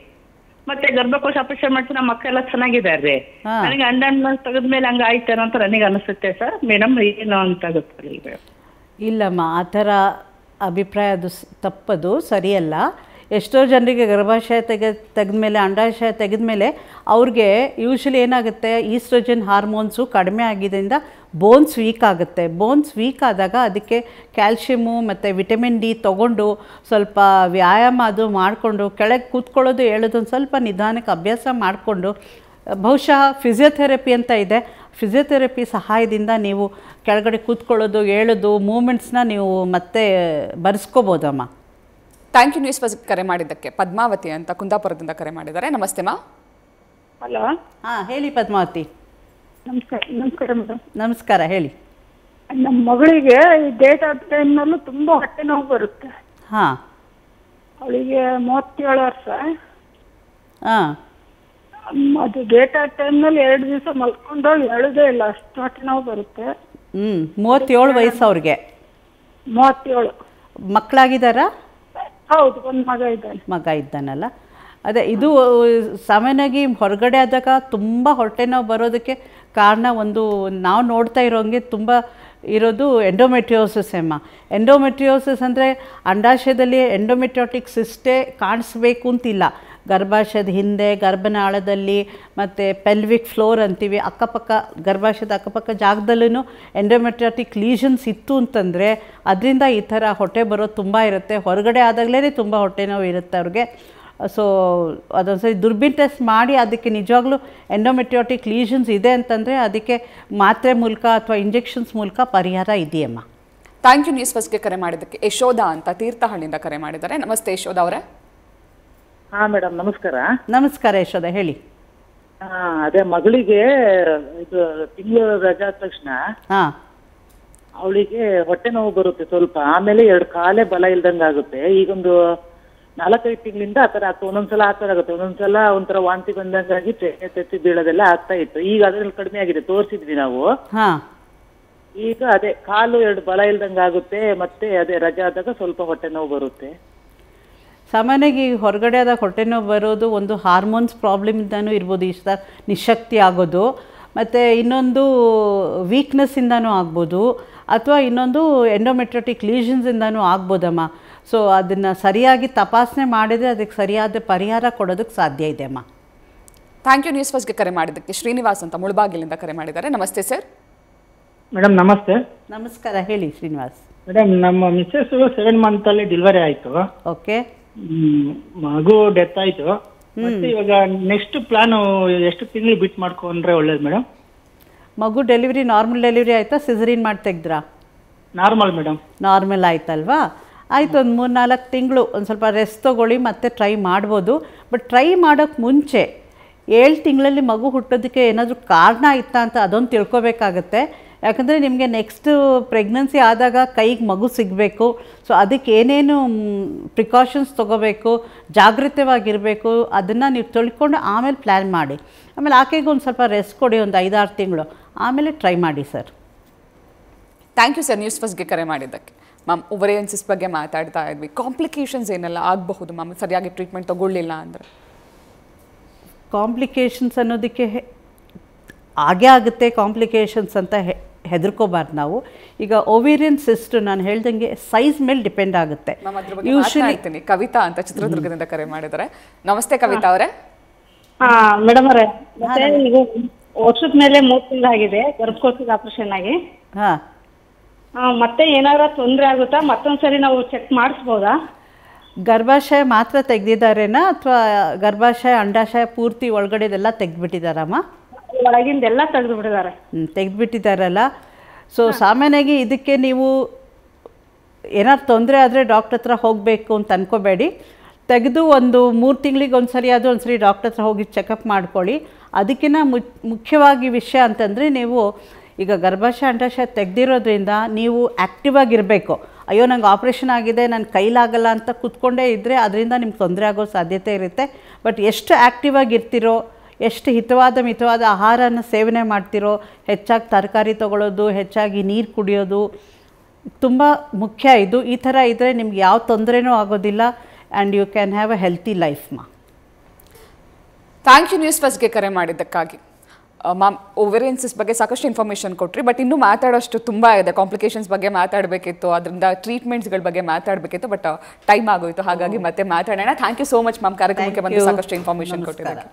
ಮತ್ತೆ ಗರ್ಭಕೋಶ ಆಪರೇಷನ್ ಮಾಡ್ತೀವಿ, ನಮ್ಮ ಮಕ್ಕಳೆಲ್ಲ ಚೆನ್ನಾಗಿದ್ದಾರೆ. ನನಗೆ ಅಂಡಾಂಶ ತೆಗೆದ್ಮೇಲೆ ಹಂಗ ಆಯ್ತೇನೋ ಅಂತ ನನಗೆ ಅನಿಸುತ್ತೆ ಸರ್. ಮೇಡಮ್ ಏನು ಅಂತ ಗೊತ್ತಿಲ್ಲ. ಇಲ್ಲಮ್ಮ, ಆ ಥರ ಅಭಿಪ್ರಾಯ ಅದು ತಪ್ಪದು, ಸರಿಯಲ್ಲ. ಎಷ್ಟೋ ಜನರಿಗೆ ಗರ್ಭಾಶಯ ತೆಗೆದ್ಮೇಲೆ, ಅಂಡಾಶಯ ತೆಗೆದ್ಮೇಲೆ ಅವ್ರಿಗೆ ಯೂಶ್ವಲಿ ಏನಾಗುತ್ತೆ, ಈಸ್ಟ್ರೋಜನ್ ಹಾರ್ಮೋನ್ಸು ಕಡಿಮೆ ಆಗಿದ್ದರಿಂದ ಬೋನ್ಸ್ ವೀಕ್ ಆಗುತ್ತೆ. ಬೋನ್ಸ್ ವೀಕ್ ಆದಾಗ ಅದಕ್ಕೆ ಕ್ಯಾಲ್ಶಿಯಮು ಮತ್ತು ವಿಟಮಿನ್ ಡಿ ತೊಗೊಂಡು ಸ್ವಲ್ಪ ವ್ಯಾಯಾಮ ಅದು ಮಾಡಿಕೊಂಡು ಕೆಳಗೆ ಕೂತ್ಕೊಳ್ಳೋದು ಹೇಳೋದೊಂದು ಸ್ವಲ್ಪ ನಿಧಾನಕ್ಕೆ ಅಭ್ಯಾಸ ಮಾಡಿಕೊಂಡು, ಬಹುಶಃ ಫಿಸಿಯೋಥೆರಪಿ ಅಂತ ಇದೆ, ಫಿಸಿಯೋಥೆರಪಿ ಸಹಾಯದಿಂದ ನೀವು ಕೆಳಗಡೆ ಕೂತ್ಕೊಳ್ಳೋದು ಹೇಳೋದು ಮೂಮೆಂಟ್ಸ್ನ ನೀವು ಮತ್ತೆ ಬರೆಸ್ಕೋಬೋದಮ್ಮ. ಥ್ಯಾಂಕ್ ಯು ನ್ಯೂಸ್ ಫಸ್ಟ್ ಕರೆ ಮಾಡಿದ್ದಕ್ಕೆ. ಪದ್ಮಾವತಿ ಅಂತ ಕುಂದಾಪುರದಿಂದ ಕರೆ ಮಾಡಿದ್ದಾರೆ. ನಮಸ್ತೆ ಮಾ. ಹಲೋ. ಹೇಳಿ ಪದ್ಮಾವತಿ. ನಮಸ್ಕಾರ. ನಮಸ್ಕಾರ ಮೇಡಮ್. ನಮಸ್ಕಾರ, ಹೇಳಿ. ನಮ್ಮ ಮಗಳಿಗೆ ಈ ಡೇಟ್ ಆಫ್ ಟೈಮ್ನಲ್ಲೂ ತುಂಬಾ ಹೊಟ್ಟೆ ನೋವು ಬರುತ್ತೆ. ಅವಳಿಗೆ 37 ವರ್ಷ. ಅದು ಡೇಟ್ ಆಫ್ ಟೈಮ್ನಲ್ಲಿ 2 ದಿವಸ ಮಲ್ಕೊಂಡು ಹೇಳುದೇ ಇಲ್ಲ, ಅಷ್ಟು ಹೊಟ್ಟೆ ನೋವು ಬರುತ್ತೆ. 37 ವಯಸ್ಸು ಅವ್ರಿಗೆ? 37. ಮಕ್ಕಳಾಗಿದ್ದಾರಾ? ಹೌದು, ಒಂದು ಮಗ ಇದ್ದಾನೆ. ಮಗ ಇದ್ದಾನಲ್ಲ. ಅದೇ ಇದು ಸಾಮಾನ್ಯವಾಗಿ ಹೊರಗಡೆ ಆದಾಗ ತುಂಬ ಹೊಟ್ಟೆ ನೋವು ಬರೋದಕ್ಕೆ ಕಾರಣ ಒಂದು ನಾವು ನೋಡ್ತಾ ಇರೋಂಗೆ ತುಂಬ ಇರೋದು ಎಂಡೋಮೆಟ್ರಿಯೋಸಿಸ್ ಅಮ್ಮ. ಎಂಡೋಮೆಟ್ರಿಯೋಸಿಸ್ ಅಂದರೆ ಅಂಡಾಶಯದಲ್ಲಿ ಎಂಡೋಮೆಟ್ರಿಯೋಟಿಕ್ ಸಿಸ್ಟೇ ಕಾಣಿಸ್ಬೇಕು ಅಂತಿಲ್ಲ. ಗರ್ಭಾಶಯದ ಹಿಂದೆ, ಗರ್ಭನಾಳದಲ್ಲಿ ಮತ್ತು ಪೆಲ್ವಿಕ್ ಫ್ಲೋರ್ ಅಂತೀವಿ, ಅಕ್ಕಪಕ್ಕ ಗರ್ಭಾಶಯದ ಅಕ್ಕಪಕ್ಕ ಜಾಗದಲ್ಲೂ ಎಂಡೋಮೆಟ್ರಿಯಾಟಿಕ್ ಲೀಷನ್ಸ್ ಇತ್ತು ಅಂತಂದರೆ ಅದರಿಂದ ಈ ಥರ ಹೊಟ್ಟೆ ಬರೋದು ತುಂಬ ಇರುತ್ತೆ. ಹೊರಗಡೆ ಆದಾಗಲೇ ತುಂಬ ಹೊಟ್ಟೆ ನೋವು ಇರುತ್ತೆ ಅವ್ರಿಗೆ. ಸೊ ಅದೊಂದು ಸರಿ ದುರ್ಬೀನ್ ಟೆಸ್ಟ್ ಮಾಡಿ ಅದಕ್ಕೆ ನಿಜವಾಗ್ಲೂ ಎಂಡೋಮೆಟ್ರಿಯಾಟಿಕ್ ಲೀಷನ್ಸ್ ಇದೆ ಅಂತಂದರೆ ಅದಕ್ಕೆ ಮಾತ್ರೆ ಮೂಲಕ ಅಥವಾ ಇಂಜೆಕ್ಷನ್ಸ್ ಮೂಲಕ ಪರಿಹಾರ ಇದೆಯಮ್ಮ. ಥ್ಯಾಂಕ್ ಯು ನ್ಯೂಸ್ ಫಸ್ಟ್ಗೆ ಕರೆ ಮಾಡಿದ್ದಕ್ಕೆ. ಯಶೋಧ ಅಂತ ತೀರ್ಥಹಳ್ಳಿಯಿಂದ ಕರೆ ಮಾಡಿದ್ದಾರೆ. ನಮಸ್ತೆ ಯಶೋಧ ಅವರೇ. ಹಾ ಮೇಡಮ್ ನಮಸ್ಕಾರ. ನಮಸ್ಕಾರ ಯಶೋಧ, ಹೇಳಿ. ಅದೇ ಮಗಳಿಗೆ ಇದು ತಿಂಗಳು ರಜಾ ಆದ ತಕ್ಷಣ ಅವಳಿಗೆ ಹೊಟ್ಟೆ ನೋವು ಬರುತ್ತೆ ಸ್ವಲ್ಪ, ಆಮೇಲೆ 2 ಕಾಲೇ ಬಲ ಇಲ್ದಂಗ ಆಗುತ್ತೆ. ಈಗೊಂದು 4-5 ತಿಂಗಳಿಂದ ಆತರ ಆಗ್ತದೆ. ಒಂದೊಂದ್ಸಲ ಆತರ ಆಗುತ್ತೆ, ಒಂದೊಂದ್ಸಲ ಒಂಥರ ವಾಂತಿ ಬಂದಂಗಾಗಿ ತೆತ್ತಿ ಬೀಳೋದೆಲ್ಲ ಆಗ್ತಾ ಇತ್ತು. ಈಗ ಅದ್ರಲ್ಲಿ ಕಡಿಮೆ ಆಗಿದೆ, ತೋರಿಸಿದ್ವಿ ನಾವು. ಈಗ ಅದೇ ಕಾಲು 2 ಬಲ ಇಲ್ದಂಗ ಆಗುತ್ತೆ, ಮತ್ತೆ ಅದೇ ರಜಾ ಆದಾಗ ಸ್ವಲ್ಪ ಹೊಟ್ಟೆ ನೋವು ಬರುತ್ತೆ. ಸಾಮಾನ್ಯವಾಗಿ ಹೊರಗಡೆ ಆದಾಗ ಹೊಟ್ಟೆ ನೋವು ಬರೋದು ಒಂದು ಹಾರ್ಮೋನ್ಸ್ ಪ್ರಾಬ್ಲಮಿಂದನೂ ಇರ್ಬೋದು, ಇಷ್ಟ ನಿಶಕ್ತಿ ಆಗೋದು, ಮತ್ತು ಇನ್ನೊಂದು ವೀಕ್ನೆಸ್ಸಿಂದನೂ ಆಗ್ಬೋದು, ಅಥವಾ ಇನ್ನೊಂದು ಎಂಡೋಮೆಟ್ರಿಟಿಕ್ ಲೀಷನ್ಸಿಂದನೂ ಆಗ್ಬೋದಮ್ಮ. ಸೊ ಅದನ್ನು ಸರಿಯಾಗಿ ತಪಾಸಣೆ ಮಾಡಿದರೆ ಅದಕ್ಕೆ ಸರಿಯಾದ ಪರಿಹಾರ ಕೊಡೋದಕ್ಕೆ ಸಾಧ್ಯ ಇದೆ ಅಮ್ಮ. ಥ್ಯಾಂಕ್ ಯು ನ್ಯೂಸ್ ಫಸ್ಟ್ಗೆ ಕರೆ ಮಾಡಿದ್ದಕ್ಕೆ. ಶ್ರೀನಿವಾಸ್ ಅಂತ ಮುಳಬಾಗಿಲಿಂದ ಕರೆ ಮಾಡಿದ್ದಾರೆ. ನಮಸ್ತೆ ಸರ್. ಮೇಡಮ್ ನಮಸ್ತೆ. ನಮಸ್ಕಾರ, ಹೇಳಿ ಶ್ರೀನಿವಾಸ್. ಮೇಡಮ್ ನಮ್ಮ ಮಿಸ್ಸಸ್ 7 ಮಂತಲ್ಲಿ ಡೆಲಿವರಿ ಆಯಿತು. ಓಕೆ. ಮಗು ಡೆತ್ ಆಯಿತು. ಮತ್ತೆ ಇವಾಗ ನೆಕ್ಸ್ಟ್ ಪ್ಲಾನ್ ಎಷ್ಟು ತಿಂಗಳು ಬಿಟ್ಟು ಮಾಡ್ಕೊಂಡ್ರೆ ಒಳ್ಳೇದು ಮೇಡಮ್? ಮಗು ಡೆಲಿವರಿ ನಾರ್ಮಲ್ ಡೆಲಿವರಿ ಆಯಿತಾ, ಸಿಸರಿನ್ ಮಾಡಿ ತೆಗೆದ್ರಾ? Normal madam. ನಾರ್ಮಲ್ ಆಯ್ತಲ್ವಾ? ಆಯಿತು, ಒಂದು 3-4 ತಿಂಗಳು ಒಂದು ಸ್ವಲ್ಪ ರೆಸ್ಟ್ ತೊಗೊಳ್ಳಿ, ಮತ್ತೆ ಟ್ರೈ ಮಾಡ್ಬೋದು. ಬಟ್ ಟ್ರೈ ಮಾಡೋಕ್ಕೆ ಮುಂಚೆ 7 ತಿಂಗಳಲ್ಲಿ ಮಗು ಹುಟ್ಟೋದಕ್ಕೆ ಏನಾದರೂ ಕಾರಣ ಇತ್ತಾ ಅಂತ ಅದೊಂದು ತಿಳ್ಕೊಬೇಕಾಗತ್ತೆ. ಯಾಕಂದರೆ ನಿಮಗೆ ನೆಕ್ಸ್ಟು ಪ್ರೆಗ್ನೆನ್ಸಿ ಆದಾಗ ಕೈಗೆ ಮಗು ಸಿಗಬೇಕು. ಸೊ ಅದಕ್ಕೆ ಏನೇನು ಪ್ರಿಕಾಷನ್ಸ್ ತೊಗೋಬೇಕು, ಜಾಗೃತವಾಗಿರಬೇಕು, ಅದನ್ನು ನೀವು ತಿಳ್ಕೊಂಡು ಆಮೇಲೆ ಪ್ಲ್ಯಾನ್ ಮಾಡಿ. ಆಮೇಲೆ ಆಕೆಗೆ ಒಂದು ಸ್ವಲ್ಪ ರೆಸ್ಟ್ ಕೊಡಿ, ಒಂದು 5-6 ತಿಂಗಳು, ಆಮೇಲೆ ಟ್ರೈ ಮಾಡಿ sir. Thank you sir news ಫಸ್ಟ್ಗೆ ಕರೆ ಮಾಡಿದ್ದಕ್ಕೆ. ಮ್ಯಾಮ್, ಓವರಿಯನ್ ಸಿಸ್ಟ್ ಬಗ್ಗೆ ಮಾತಾಡ್ತಾ ಇದ್ವಿ. ಕಾಂಪ್ಲಿಕೇಶನ್ಸ್ ಏನೆಲ್ಲ ಆಗಬಹುದು ಮ್ಯಾಮ್ ಸರಿಯಾಗಿ ಟ್ರೀಟ್ಮೆಂಟ್ ತೊಗೊಳ್ಳಿಲ್ಲ ಅಂದರೆ? ಕಾಂಪ್ಲಿಕೇಶನ್ಸ್ ಅನ್ನೋದಕ್ಕೆ ಹಾಗೇ ಆಗುತ್ತೆ ಕಾಂಪ್ಲಿಕೇಶನ್ಸ್ ಅಂತ ಹೆದರ್ಕೋಬಾರ್ದು ನಾವು. ಈಗ ಓವೇರಿಯನ್ ಸಿಸ್ಟ್ ನಾನು ಹೇಳ್ದಂಗೆ ಸೈಜ್ ಮೇಲೆ ಡಿಪೆಂಡ್ ಆಗುತ್ತೆ. ಯೂಶಲಿ ಕವಿತಾ ಅಂತ ಚಿತ್ರದುರ್ಗದಿಂದ ಕರೆ ಮಾಡಿದ್ದಾರೆ. ನಮಸ್ತೆ ಕವಿತಾ ಅವರೇ. ಮೇಡಮ್ ಅವರೇ, ಮತ್ತೆ ಈಗ ವರ್ಷದ ಮೇಲೆ 3 ತಿಂಗಳಾಗಿದೆ ಗರ್ಭಕೋಶದ ಆಪರೇಷನ್ ಆಗಿ. ಮತ್ತೆ ಏನಾದ್ರು ತೊಂದರೆ ಆಗುತ್ತಾ? ಮತ್ತೊಂದ್ಸರಿ ನಾವು ಚೆಕ್ ಮಾಡಿಸ್ಬೋದಾ? ಗರ್ಭಾಶಯ ಮಾತ್ರ ತೆಗೆದಿದ್ದಾರೇನಾ ಅಥವಾ ಗರ್ಭಾಶಯ ಅಂಡಾಶಯ ಪೂರ್ತಿ ಒಳಗಡೆದೆಲ್ಲ ತೆಗೆದುಬಿಟ್ಟಿದ್ದಾರಮ್ಮ? ಒಳಗಿಂದೆಲ್ಲ ತೆಗೆದು ಬಿಟ್ಟಿದ್ದಾರೆ. ತೆಗೆದುಬಿಟ್ಟಿದ್ದಾರಲ್ಲ. ಸೊ ಸಾಮಾನ್ಯವಾಗಿ ಇದಕ್ಕೆ ನೀವು ಏನಾದ್ರು ತೊಂದರೆ ಆದರೆ ಡಾಕ್ಟ್ರ್ ಹತ್ರ ಹೋಗಬೇಕು ಅಂತ ಅಂದ್ಕೋಬೇಡಿ. ತೆಗೆದು ಒಂದು 3 ತಿಂಗಳಿಗೆ ಒಂದ್ಸರಿ ಆದರೂ ಒಂದ್ಸರಿ ಡಾಕ್ಟ್ರ್ ಹತ್ರ ಹೋಗಿ ಚೆಕಪ್ ಮಾಡ್ಕೊಳ್ಳಿ. ಅದಕ್ಕಿಂತ ಮುಖ್ಯವಾಗಿ ವಿಷಯ ಅಂತಂದರೆ, ನೀವು ಈಗ ಗರ್ಭಾಶಯ ಅಂಡಾಶಯ ತೆಗೆದಿರೋದ್ರಿಂದ ನೀವು ಆ್ಯಕ್ಟಿವ್ ಆಗಿರಬೇಕು. ಅಯ್ಯೋ ನಂಗೆ ಆಪ್ರೇಷನ್ ಆಗಿದೆ, ನನ್ನ ಕೈಲಾಗಲ್ಲ ಅಂತ ಕೂತ್ಕೊಂಡೇ ಇದ್ದರೆ ಅದರಿಂದ ನಿಮ್ಗೆ ತೊಂದರೆ ಆಗೋ ಸಾಧ್ಯತೆ ಇರುತ್ತೆ. ಬಟ್ ಎಷ್ಟು ಆ್ಯಕ್ಟಿವ್ ಆಗಿರ್ತೀರೋ, ಎಷ್ಟು ಮಿತವಾದ ಆಹಾರನ ಸೇವನೆ ಮಾಡ್ತಿರೋ, ಹೆಚ್ಚಾಗಿ ತರಕಾರಿ ತೊಗೊಳ್ಳೋದು, ಹೆಚ್ಚಾಗಿ ನೀರು ಕುಡಿಯೋದು ತುಂಬ ಮುಖ್ಯ. ಈ ಥರ ಇದ್ದರೆ ನಿಮ್ಗೆ ಯಾವ ತೊಂದರೆನೂ ಆಗೋದಿಲ್ಲ and you can have a healthy life ಮಾ. ಥ್ಯಾಂಕ್ ಯು ನ್ಯೂಸ್ ಫಸ್ಟ್ಗೆ ಕರೆ ಮಾಡಿದ್ದಕ್ಕಾಗಿ. ಮ್ಯಾಮ್, ಓವೇರಿಯನ್ ಸಿಸ್ಟ್ ಬಗ್ಗೆ ಸಾಕಷ್ಟು ಇನ್ಫಾರ್ಮೇಷನ್ ಕೊಟ್ರಿ. ಬಟ್ ಇನ್ನೂ ಮಾತಾಡೋಷ್ಟು ತುಂಬ ಇದೆ. ಕಾಂಪ್ಲಿಕೇಶನ್ಸ್ ಬಗ್ಗೆ ಮಾತಾಡಬೇಕಿತ್ತು, ಅದರಿಂದ ಟ್ರೀಟ್ಮೆಂಟ್ಸ್ಗಳ ಬಗ್ಗೆ ಮಾತಾಡಬೇಕಿತ್ತು, ಬಟ್ ಟೈಮ್ ಆಗೋಯಿತು. ಹಾಗಾಗಿ ಮತ್ತೆ ಮಾತಾಡೋಣ. Thank you so much ma'am, ಕಾರ್ಯಕ್ರಮಕ್ಕೆ ಬಂದು ಸಾಕಷ್ಟು ಇನ್ಫಾರ್ಮೇಷನ್ ಕೊಟ್ಟಿದ್ದಕ್ಕೆ.